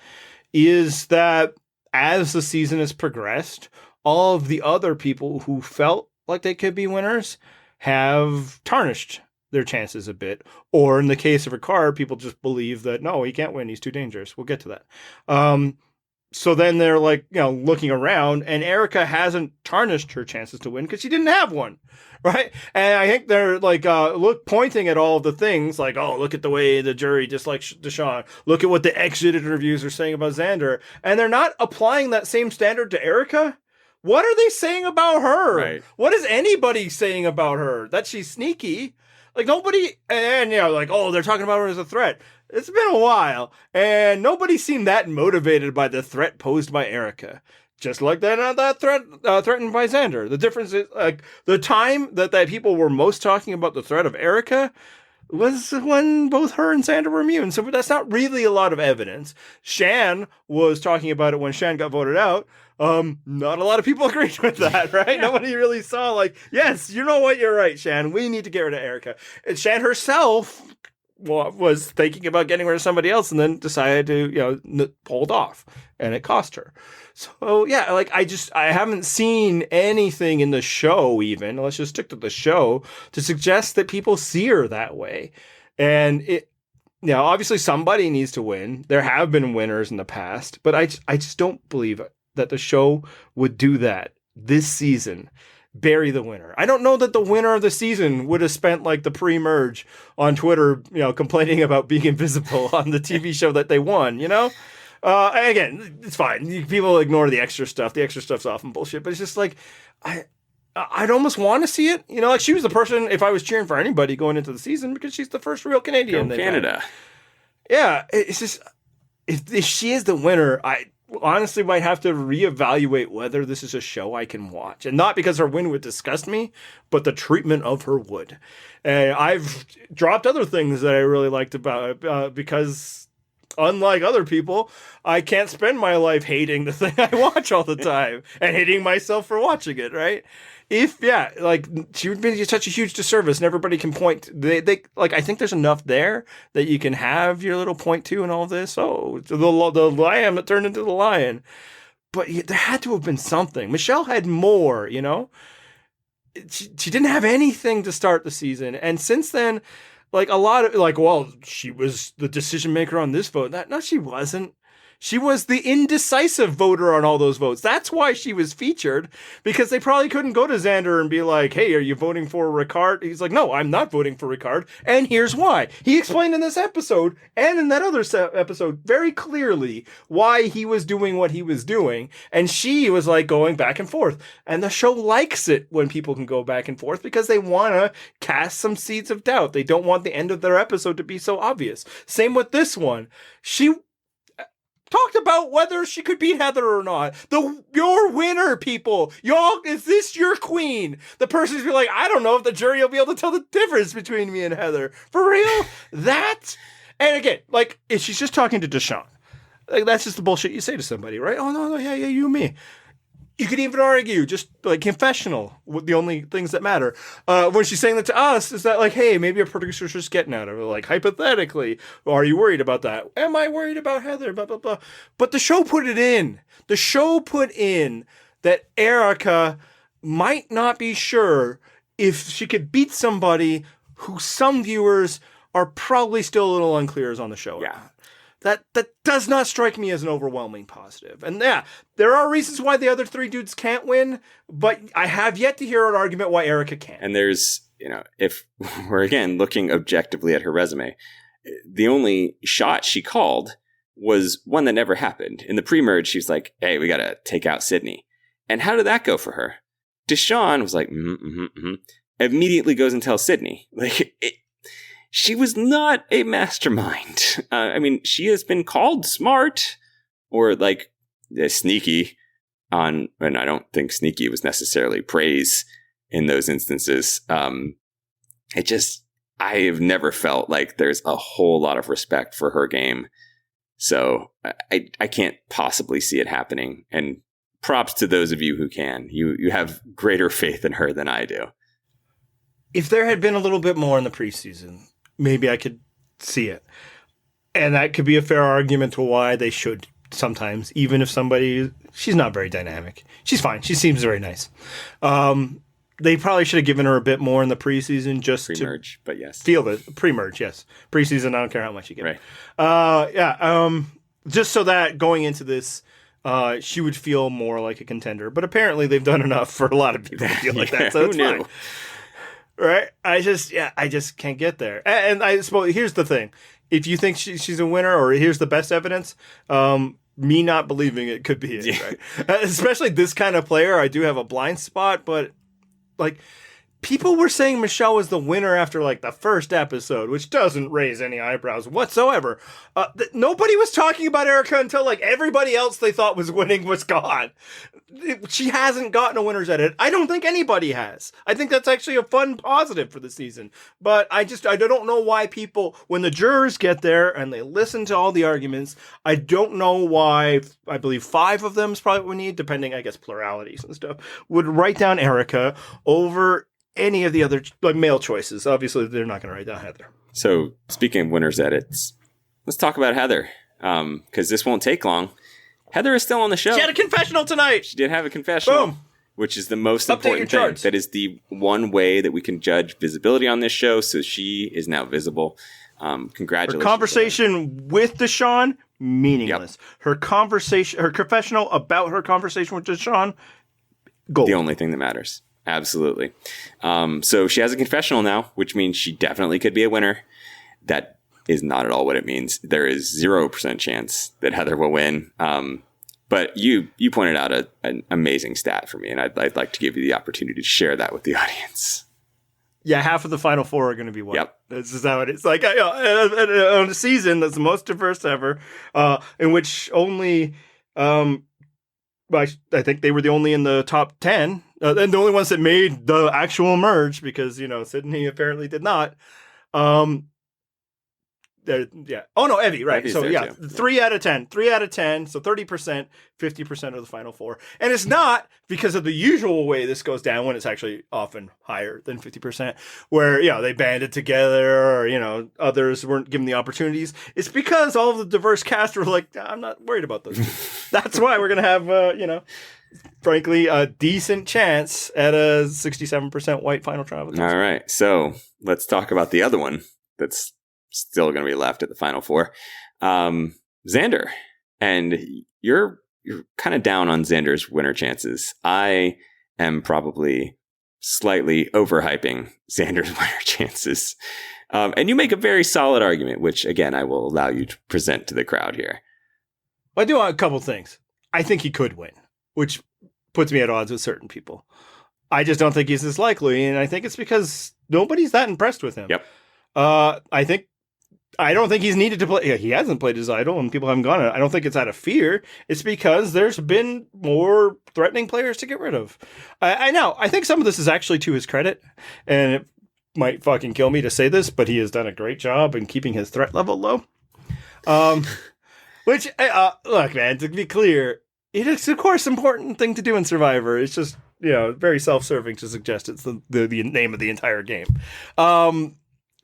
is that as the season has progressed, all of the other people who felt like they could be winners have tarnished their chances a bit. Or in the case of Ricard, people just believe that, no, he can't win. He's too dangerous. We'll get to that. So then they're like, looking around, and Erika hasn't tarnished her chances to win because she didn't have one, right? And I think they're like, pointing at all of the things like, oh, look at the way the jury dislikes Deshawn. Look at what the exit interviews are saying about Xander. And they're not applying that same standard to Erika. What are they saying about her? Right. What is anybody saying about her? That she's sneaky. Like nobody, and like, oh, they're talking about her as a threat. It's been a while, and nobody seemed that motivated by the threat posed by Erika. Just like that threat threatened by Xander. The difference is, like, the time that people were most talking about the threat of Erika was when both her and Xander were immune. So that's not really a lot of evidence. Shan was talking about it when Shan got voted out. Not a lot of people agreed with that, right? Yeah. Nobody really saw, like, yes, you know what, you're right, Shan. We need to get rid of Erika. And Shan herself was thinking about getting rid of somebody else and then decided to, hold off, and it cost her. So, yeah, like, I haven't seen anything in the show even, let's just stick to the show, to suggest that people see her that way. And obviously somebody needs to win. There have been winners in the past, but I just don't believe that the show would do that this season. Bury the winner. I don't know that the winner of the season would have spent like the pre-merge on Twitter, complaining about being invisible on the TV show that they won, Again, it's fine. People ignore the extra stuff. The extra stuff's often bullshit, but it's just like, I'd almost want to see it. Like she was the person, if I was cheering for anybody going into the season, because she's the first real Canadian. Canada. Yeah. It's just, if she is the winner, I honestly might have to reevaluate whether this is a show I can watch. And not because her win would disgust me, but the treatment of her would. And I've dropped other things that I really liked about it because, unlike other people, I can't spend my life hating the thing I watch all the time and hating myself for watching it, right? She would be such a huge disservice, and everybody can point. They I think there's enough there that you can have your little point to and all this. Oh, the lamb that turned into the lion. But there had to have been something. Michelle had more, She didn't have anything to start the season, and since then, like a lot of she was the decision maker on this vote. No, she wasn't. She was the indecisive voter on all those votes. That's why she was featured, because they probably couldn't go to Xander and be like, hey, are you voting for Ricard? He's like, no, I'm not voting for Ricard. And here's why. He explained in this episode and in that other episode very clearly why he was doing what he was doing. And she was like going back and forth. And the show likes it when people can go back and forth because they want to cast some seeds of doubt. They don't want the end of their episode to be so obvious. Same with this one. She talked about whether she could beat Heather or not. Your winner, people. Y'all, is this your queen? The person's be like, I don't know if the jury will be able to tell the difference between me and Heather. For real? That? And again, like, if she's just talking to Deshawn, like, that's just the bullshit you say to somebody, right? Oh, no, yeah, you and me. You could even argue, just like confessional, the only things that matter. When she's saying that to us, is that like, hey, maybe a producer's just getting at her. Like, hypothetically, are you worried about that? Am I worried about Heather? Blah, blah, blah. But the show put it in. The show put in that Erika might not be sure if she could beat somebody who some viewers are probably still a little unclear is on the show. Yeah. That does not strike me as an overwhelming positive. And yeah, there are reasons why the other three dudes can't win, but I have yet to hear an argument why Erika can. And there's, if we're again looking objectively at her resume, the only shot she called was one that never happened. In the pre-merge, she was like, hey, we got to take out Sydney. And how did that go for her? Deshawn was like, immediately goes and tells Sydney. Like, she was not a mastermind. She has been called smart or like sneaky and I don't think sneaky was necessarily praise in those instances. I have never felt like there's a whole lot of respect for her game So I can't possibly see it happening. And props to those of you who can. You have greater faith in her than I do. If there had been a little bit more in the preseason, maybe I could see it. And that could be a fair argument to why they should sometimes, even if she's not very dynamic. She's fine. She seems very nice. They probably should have given her a bit more in the preseason just pre-merge, but yes. Feel it. Pre-merge, yes. Preseason, I don't care how much you get. Right. Just so that going into this, she would feel more like a contender. But apparently they've done enough for a lot of people to feel like that, so it's fine. Right? I just can't get there. And I suppose, here's the thing. If you think she's a winner, or here's the best evidence, me not believing it could be it, right? Especially this kind of player, I do have a blind spot, but like, people were saying Michelle was the winner after like the first episode, which doesn't raise any eyebrows whatsoever. Nobody was talking about Erika until like everybody else they thought was winning was gone. She hasn't gotten a winner's edit. I don't think anybody has. I think that's actually a fun positive for the season. But I don't know why people, when the jurors get there and they listen to all the arguments, I don't know why, I believe 5 of them is probably what we need, depending, I guess, pluralities and stuff, would write down Erika over any of the other like male choices. Obviously, they're not going to write down Heather. So, speaking of winners' edits, let's talk about Heather, because this won't take long. Heather is still on the show. She had a confessional tonight. She did have a confessional. Boom. Which is the most important thing. That is the one way that we can judge visibility on this show. So she is now visible. Congratulations. Her conversation with Deshaun, meaningless. Yep. Her confessional about her conversation with Deshaun, gold. The only thing that matters. Absolutely. So she has a confessional now, which means she definitely could be a winner. That is not at all what it means. There is 0% chance that Heather will win. But you pointed out an amazing stat for me, and I'd like to give you the opportunity to share that with the audience. Yeah, half of the Final Four are going to be white. Yep. This is how it is. Like, on a season that's the most diverse ever, in which only, I think they were the only in the top 10, and the only ones that made the actual merge, because, Sydney apparently did not. Yeah. Oh, no, Evie, right. Evie's so, yeah, too. 3 out of 10. 3 out of 10. So 30%, 50% of the Final Four. And it's not because of the usual way this goes down, when it's actually often higher than 50%, where, they banded together, or, others weren't given the opportunities. It's because all of the diverse cast were like, I'm not worried about those two. That's why we're going to have, frankly, a decent chance at a 67% white final tribal. All right. So let's talk about the other one that's still going to be left at the Final Four. Xander. And you're kind of down on Xander's winner chances. I am probably slightly overhyping Xander's winner chances. And you make a very solid argument, which, again, I will allow you to present to the crowd here. Well, I do want a couple things. I think he could win, which puts me at odds with certain people. I just don't think he's as likely, and I think it's because nobody's that impressed with him. Yep. I don't think he's needed to play. Yeah, he hasn't played his idol, and people haven't gone. I don't think it's out of fear. It's because there's been more threatening players to get rid of. I know. I think some of this is actually to his credit, and it might fucking kill me to say this, but he has done a great job in keeping his threat level low. Which, look, man, to be clear, it is, of course, an important thing to do in Survivor. It's just, very self-serving to suggest it's the name of the entire game.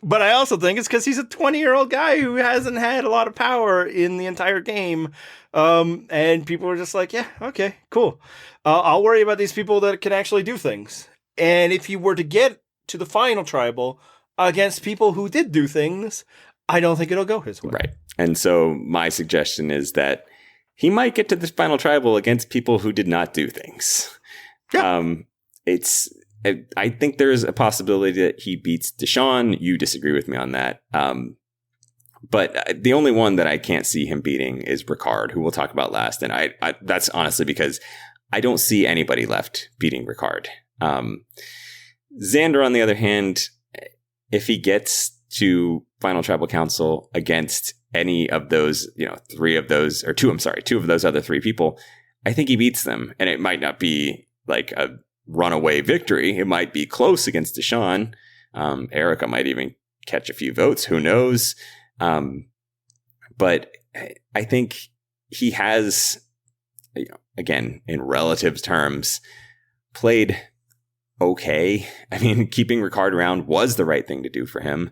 But I also think it's because he's a 20-year-old guy who hasn't had a lot of power in the entire game. And people are just like, yeah, okay, cool. I'll worry about these people that can actually do things. And if you were to get to the final tribal against people who did do things, I don't think it'll go his way. Right. And so my suggestion is that he might get to the final tribal against people who did not do things. Yeah. I think there's a possibility that he beats Deshaun. You disagree with me on that. But the only one that I can't see him beating is Ricard, who we'll talk about last. And I that's honestly because I don't see anybody left beating Ricard. Xander, on the other hand, if he gets to Final Tribal Council against any of those, two of those other 3 people, I think he beats them. And it might not be like a runaway victory. It might be close against Deshaun. Erika might even catch a few votes. Who knows? But I think he has, again, in relative terms, played okay. I mean, keeping Ricard around was the right thing to do for him.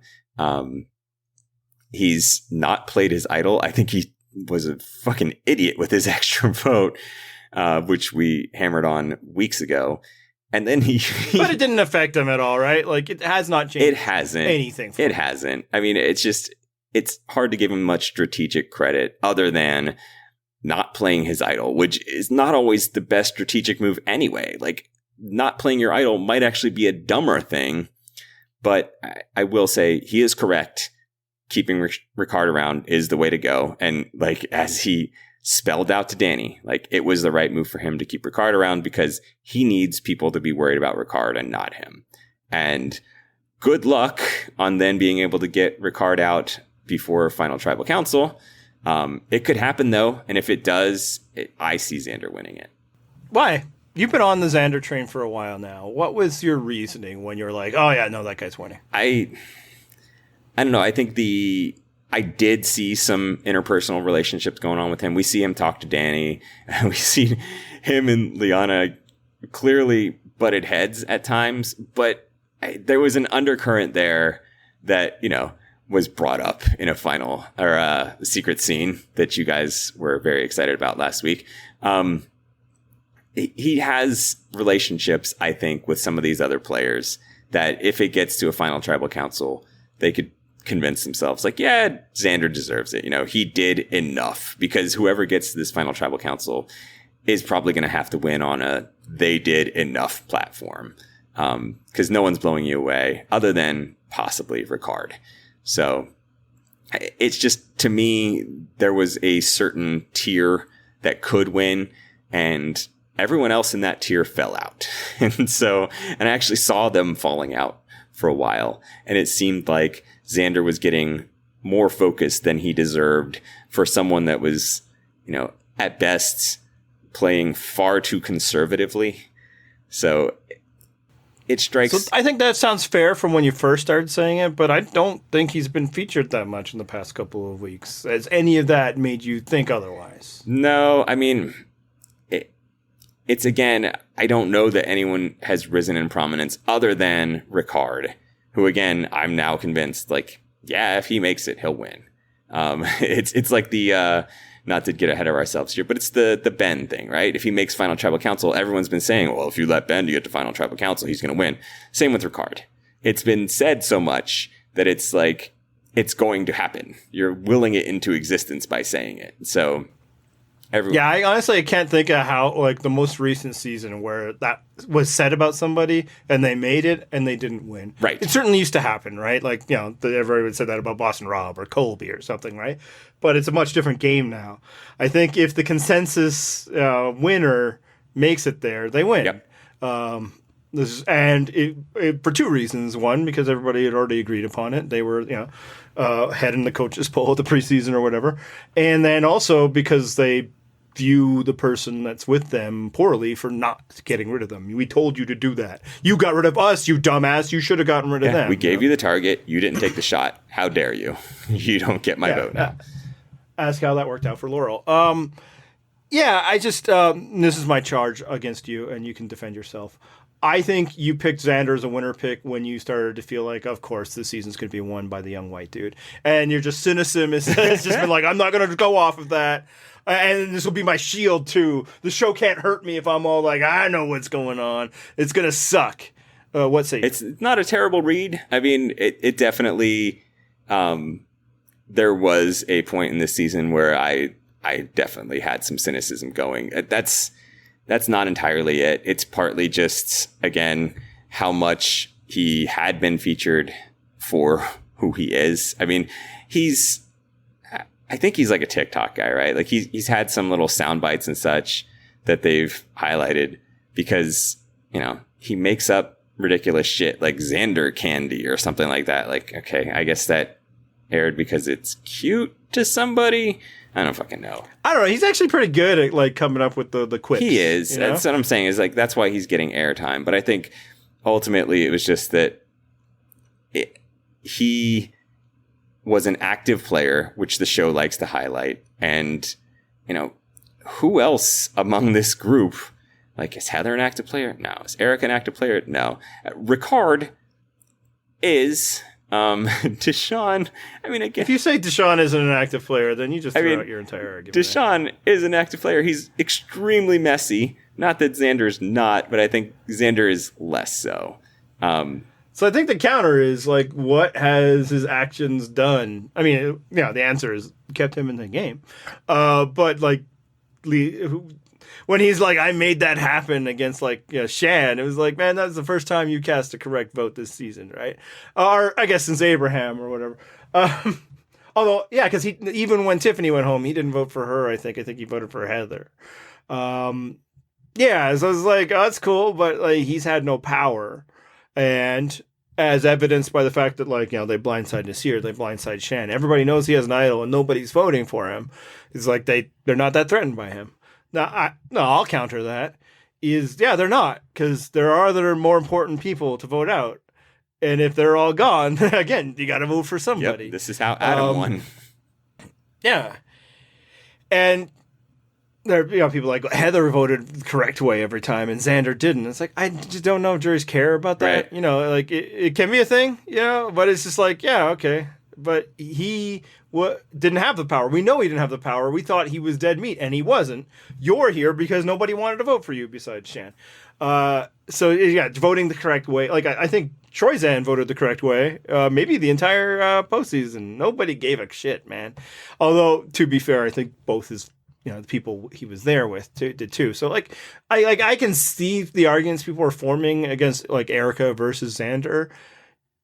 He's not played his idol. I think he was a fucking idiot with his extra vote, which we hammered on weeks ago. And then but it didn't affect him at all, right? Like, it has not changed. It hasn't. Anything. It hasn't. I mean, it's hard to give him much strategic credit other than not playing his idol, which is not always the best strategic move anyway. Like, not playing your idol might actually be a dumber thing. But I will say he is correct. Keeping Ricard around is the way to go. And like, as he spelled out to Danny, like, it was the right move for him to keep Ricard around because he needs people to be worried about Ricard and not him. And good luck on then being able to get Ricard out before Final Tribal Council. It could happen though. And if it does, I see Xander winning it. Why? You've been on the Xander train for a while now. What was your reasoning when you're like, oh yeah, no, that guy's winning? I don't know. I think I did see some interpersonal relationships going on with him. We see him talk to Danny. We see him and Liana clearly butted heads at times, but there was an undercurrent there that, was brought up in a final or a secret scene that you guys were very excited about last week. He has relationships, I think, with some of these other players that if it gets to a final tribal council, they could convince themselves like, yeah, Xander deserves it. He did enough, because whoever gets to this final tribal council is probably going to have to win on a they did enough platform. Because no one's blowing you away other than possibly Ricard. So it's just, to me, there was a certain tier that could win, and everyone else in that tier fell out. And I actually saw them falling out for a while, and it seemed like Xander was getting more focused than he deserved for someone that was, at best playing far too conservatively. So it strikes. So I think that sounds fair from when you first started saying it, but I don't think he's been featured that much in the past couple of weeks. Has any of that made you think otherwise? No, I mean, it's again, I don't know that anyone has risen in prominence other than Ricard, who, again, I'm now convinced, like, yeah, if he makes it, he'll win. It's like the, not to get ahead of ourselves here, but it's the Ben thing, right? If he makes Final Tribal Council, everyone's been saying, well, if you let Ben to get to Final Tribal Council, he's going to win. Same with Ricard. It's been said so much that it's like, it's going to happen. You're willing it into existence by saying it. So yeah, I honestly can't think of how, like, the most recent season where that was said about somebody and they made it and they didn't win. Right. It certainly used to happen, right? Like, everybody would say that about Boston Rob or Colby or something, right? But it's a much different game now. I think if the consensus winner makes it there, they win. Yep. For two reasons. One, because everybody had already agreed upon it. They were, head in the coaches poll at the preseason or whatever. And then also because they view the person that's with them poorly for not getting rid of them. We told you to do that. You got rid of us, you dumbass. You should have gotten rid of them. We gave you the target. You didn't take the shot. How dare you? You don't get my vote now. Ask how that worked out for Laurel. I just, this is my charge against you, and you can defend yourself. I think you picked Xander as a winner pick when you started to feel like, of course, this season's going to be won by the young white dude. And you're just cynicism. It's just been like, I'm not going to go off of that. And this will be my shield, too. The show can't hurt me if I'm all like, I know what's going on. It's going to suck. What say you? It's not a terrible read. I mean, it definitely, there was a point in this season where I definitely had some cynicism going. That's not entirely it. It's partly just, again, how much he had been featured for who he is. I mean, I think he's like a TikTok guy, right? Like he's had some little sound bites and such that they've highlighted because, he makes up ridiculous shit like Xander candy or something like that. Like, okay, I guess that aired because it's cute to somebody. I don't fucking know. I don't know. He's actually pretty good at like coming up with the quips. He is. That's what I'm saying is like, that's why he's getting airtime. But I think ultimately it was just that he was an active player, which the show likes to highlight. And, who else among this group, like, is Heather an active player? No. Is Erika an active player? No. Ricard is... Deshawn, again... If you say Deshawn isn't an active player, then you just throw out your entire argument. Deshawn is an active player. He's extremely messy. Not that Xander's not, but I think Xander is less so. So I think the counter is, like, what has his actions done? The answer is kept him in the game. But, like, when he's like, I made that happen against, like, Shan, it was like, man, that was the first time you cast a correct vote this season, right? Or I guess since Abraham or whatever. Although, yeah, because even when Tiffany went home, he didn't vote for her, I think. I think he voted for Heather. Yeah, so I was like, oh, that's cool, but, like, he's had no power. And as evidenced by the fact that, like, they blindside Nasir, they blindside Shan. Everybody knows he has an idol and nobody's voting for him. It's like they're not that threatened by him. Now, I'll counter that. They're not, because there are other more important people to vote out. And if they're all gone, again, you got to vote for somebody. Yep, this is how Adam won. Yeah. And there are people like Heather voted the correct way every time and Xander didn't. It's like, I just don't know if juries care about that. Right. It can be a thing, but it's just like, yeah, okay. But he didn't have the power. We know he didn't have the power. We thought he was dead meat, and he wasn't. You're here because nobody wanted to vote for you besides Shan. So, yeah, voting the correct way. Like, I think Troyzan voted the correct way. Maybe the entire postseason. Nobody gave a shit, man. Although, to be fair, I think both his the people he was there with did too. So, like, I can see the arguments people are forming against, like, Erika versus Xander,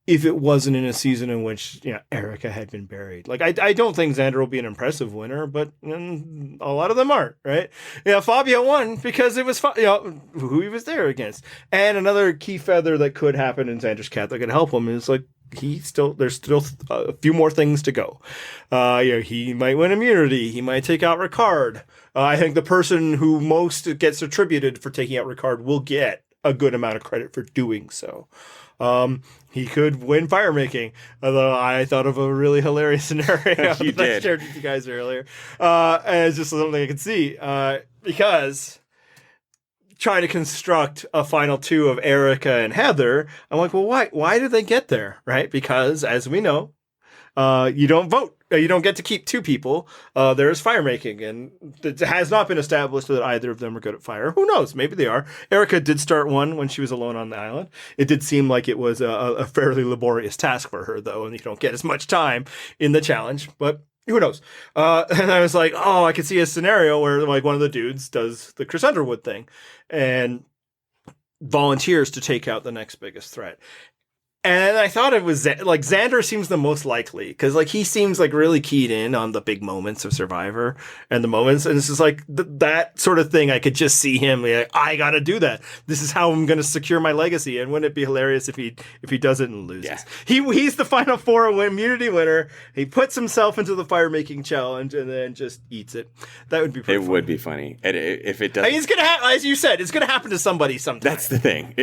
if it wasn't in a season in which Erika had been buried. Like, I don't think Xander will be an impressive winner, but a lot of them aren't, right? Fabio won because it was who he was there against. And another key feather that could happen in Xander's cap that could help him is, like, there's still a few more things to go. He might win immunity. He might take out Ricard. I think the person who most gets attributed for taking out Ricard will get a good amount of credit for doing so. He could win fire making, although I thought of a really hilarious scenario that I shared with you guys earlier. And it's just something I could see, because trying to construct a final two of Erika and Heather, I'm like, well, why did they get there? Right? Because, as we know, you don't vote. You don't get to keep two people. There's fire making, and it has not been established that either of them are good at fire. Who knows? Maybe they are. Erika did start one when she was alone on the island. It did seem like it was a fairly laborious task for her, though, and you don't get as much time in the challenge, but who knows? And I was like, oh, I could see a scenario where, like, one of the dudes does the Chris Underwood thing and volunteers to take out the next biggest threat. And I thought it was, like, Xander seems the most likely, because, like, he seems, like, really keyed in on the big moments of Survivor and the moments. And it's just like that sort of thing. I could just see him like, I got to do that. This is how I'm going to secure my legacy. And wouldn't it be hilarious if he does it and loses? Yeah. He's the Final Four immunity winner. He puts himself into the fire making challenge and then just eats it. That would be pretty funny. Would be funny. And if it does, it's going to as you said, it's going to happen to somebody sometime. That's the thing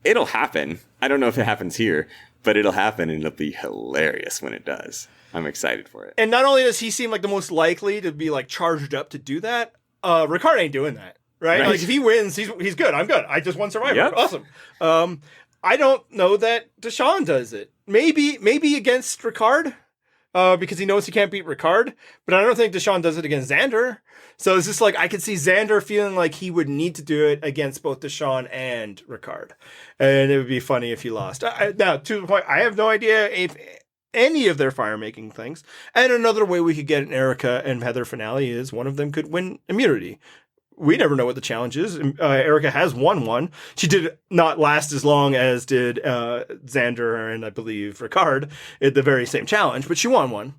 it'll happen. I don't know if it happens here, but it'll happen, and it'll be hilarious when it does. I'm excited for it. And not only does he seem like the most likely to be, like, charged up to do that, Ricard ain't doing that, right? Like, if he wins, he's good. I'm good. I just won Survivor. Yep. Awesome. I don't know that Deshawn does it. Maybe against Ricard, because he knows he can't beat Ricard, but I don't think Deshawn does it against Xander. So it's just like, I could see Xander feeling like he would need to do it against both Deshawn and Ricard. And it would be funny if he lost. Now, to the point, I have no idea if any of their fire-making things. And another way we could get an Erika and Heather finale is one of them could win immunity. We never know what the challenge is. Erika has won one. She did not last as long as did Xander and, I believe, Ricard at the very same challenge, but she won one.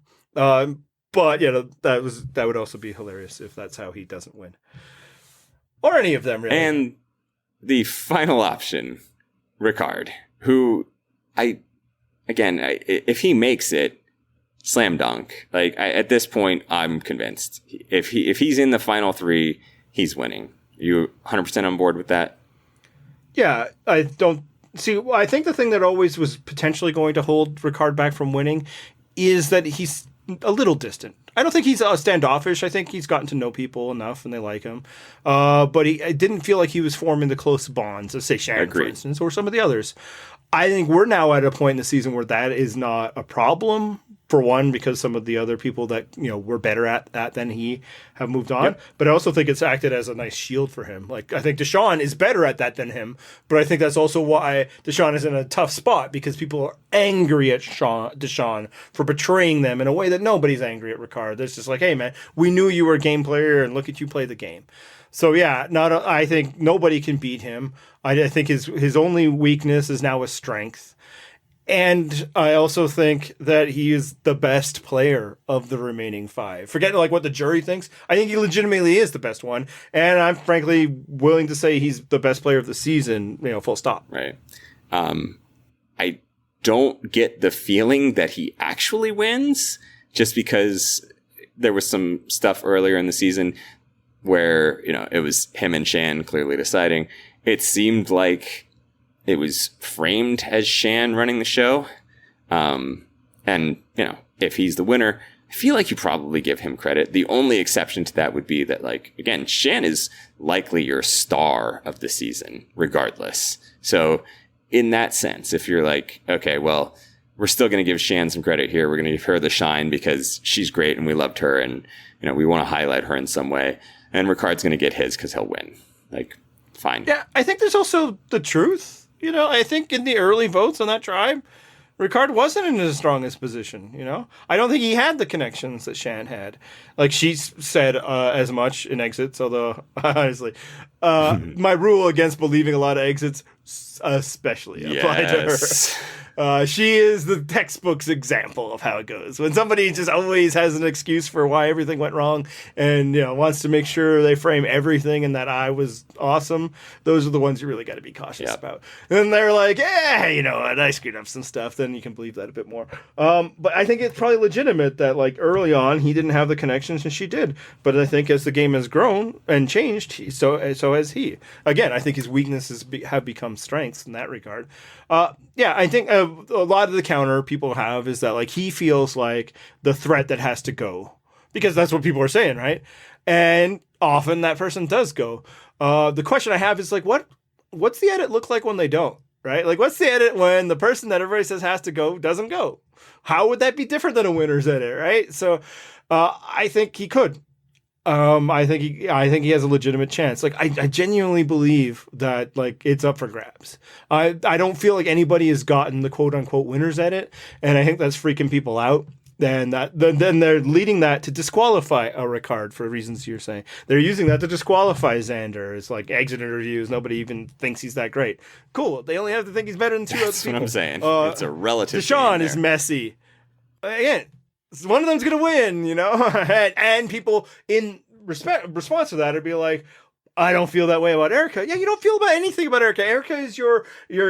But that would also be hilarious if that's how he doesn't win, or any of them really. And the final option, Ricard, who if he makes it, slam dunk. Like, at this point, I'm convinced if he's in the final three, he's winning. You 100% on board with that? Yeah, I don't see. I think the thing that always was potentially going to hold Ricard back from winning is that he's a little distant. I don't think he's standoffish. I think he's gotten to know people enough and they like him. But I didn't feel like he was forming the close bonds of, say, Shan, for instance, or some of the others. I think we're now at a point in the season where that is not a problem. For one, because some of the other people that, were better at that than he have moved on. Yep. But I also think it's acted as a nice shield for him. Like, I think Deshaun is better at that than him. But I think that's also why Deshaun is in a tough spot, because people are angry at Deshaun for betraying them in a way that nobody's angry at Ricard. It's just like, hey, man, we knew you were a game player and look at you play the game. So, yeah, I think nobody can beat him. I think his only weakness is now a strength. And I also think that he is the best player of the remaining 5. Forget what the jury thinks. I think he legitimately is the best one. And I'm frankly willing to say he's the best player of the season, full stop. Right. I don't get the feeling that he actually wins, just because there was some stuff earlier in the season where, it was him and Shan clearly deciding. It seemed like it was framed as Shan running the show. And, if he's the winner, I feel like you probably give him credit. The only exception to that would be that, again, Shan is likely your star of the season, regardless. So in that sense, if you're like, okay, well, we're still going to give Shan some credit here. We're going to give her the shine because she's great and we loved her and, we want to highlight her in some way. And Ricard's going to get his because he'll win. Fine. Yeah, I think there's also the truth. I think in the early votes on that tribe, Ricard wasn't in his strongest position, I don't think he had the connections that Shan had. She said as much in exits, although, honestly, my rule against believing a lot of exits especially apply to her. She is the textbook's example of how it goes. When somebody just always has an excuse for why everything went wrong and, wants to make sure they frame everything and that I was awesome, those are the ones you really got to be cautious about. And they're like, yeah, you know what, I screwed up some stuff. Then you can believe that a bit more. But I think it's probably legitimate that, early on, he didn't have the connections and she did. But I think as the game has grown and changed, so has he. Again, I think his weaknesses have become strengths in that regard. I think a lot of the counter people have is that he feels like the threat that has to go, because that's what people are saying, right? And often that person does go. The question I have is what's the edit look like when they don't, right? What's the edit when the person that everybody says has to go doesn't go? How would that be different than a winner's edit, right? So I think he could. I think he has a legitimate chance. I genuinely believe that it's up for grabs. I don't feel like anybody has gotten the quote unquote winners edit, and I think that's freaking people out. Then they're leading that to disqualify a Ricard for reasons you're saying. They're using that to disqualify Xander. It's exit interviews. Nobody even thinks he's that great. Cool. They only have to think he's better than two other people. That's what I'm saying. It's a relative. Deshaun is messy. Again. One of them's going to win, and people in response to that would be like, I don't feel that way about Erika. Yeah, you don't feel about anything about Erika. Erika is your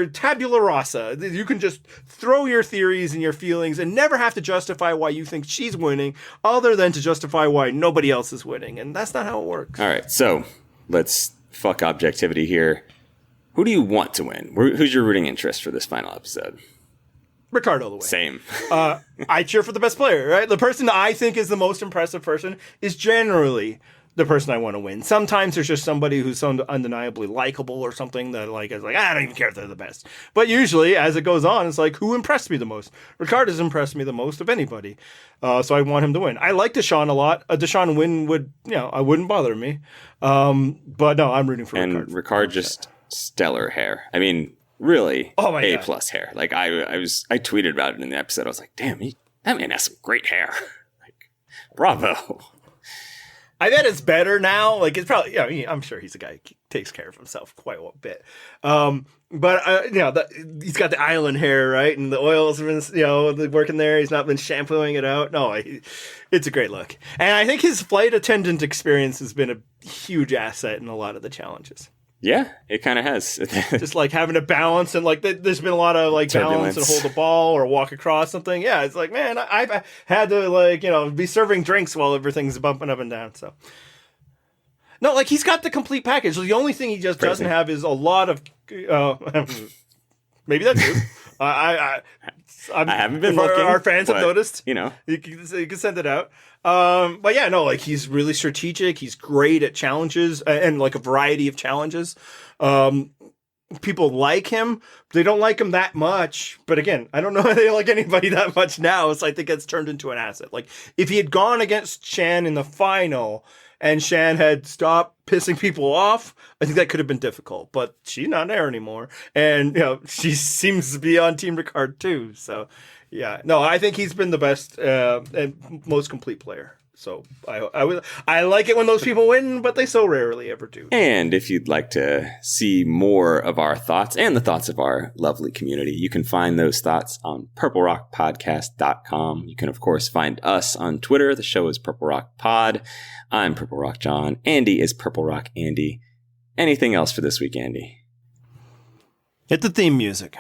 tabula rasa. You can just throw your theories and your feelings and never have to justify why you think she's winning other than to justify why nobody else is winning. And that's not how it works. All right, so let's fuck objectivity here. Who do you want to win? Who's your rooting interest for this final episode? Ricardo the way. Same. I cheer for the best player, right? The person that I think is the most impressive person is generally the person I want to win. Sometimes there's just somebody who's so undeniably likable or something that is I don't even care if they're the best. But usually, as it goes on, it's who impressed me the most? Ricard has impressed me the most of anybody. So I want him to win. I like Deshaun a lot. A Deshaun win would, I wouldn't bother me. But no, I'm rooting for Ricard. And Ricard just stellar hair. I mean, really, A+ hair. I tweeted about it in the episode. I was like, damn, that man has some great hair. Bravo. I bet it's better now. It's probably, I'm sure he's a guy who takes care of himself quite a bit. But he's got the island hair, right? And the oils have been, working there. He's not been shampooing it out. No, it's a great look. And I think his flight attendant experience has been a huge asset in a lot of the challenges. Yeah, it kind of has. Just having to balance and there's been a lot of balance and hold the ball or walk across something. Yeah, it's man, I've had to be serving drinks while everything's bumping up and down. So no, he's got the complete package. The only thing he just doesn't have is a lot of maybe that's true. I haven't been looking. Our fans have noticed. You know, you can send it out. But yeah, no, like he's really strategic. He's great at challenges and like a variety of challenges. People like him. They don't like him that much. But again, I don't know if they like anybody that much now. So I think it's turned into an asset. Like if he had gone against Shan in the final and Shan had stopped pissing people off, I think that could have been difficult. But she's not there anymore. And, you know, she seems to be on Team Ricard too. So, yeah. No, I think he's been the best and most complete player. So I like it when those people win, but they so rarely ever do. And if you'd like to see more of our thoughts and the thoughts of our lovely community, you can find those thoughts on purplerockpodcast.com. You can, of course, find us on Twitter. The show is Purple Rock Pod. I'm Purple Rock John. Andy is Purple Rock Andy. Anything else for this week, Andy? Hit the theme music.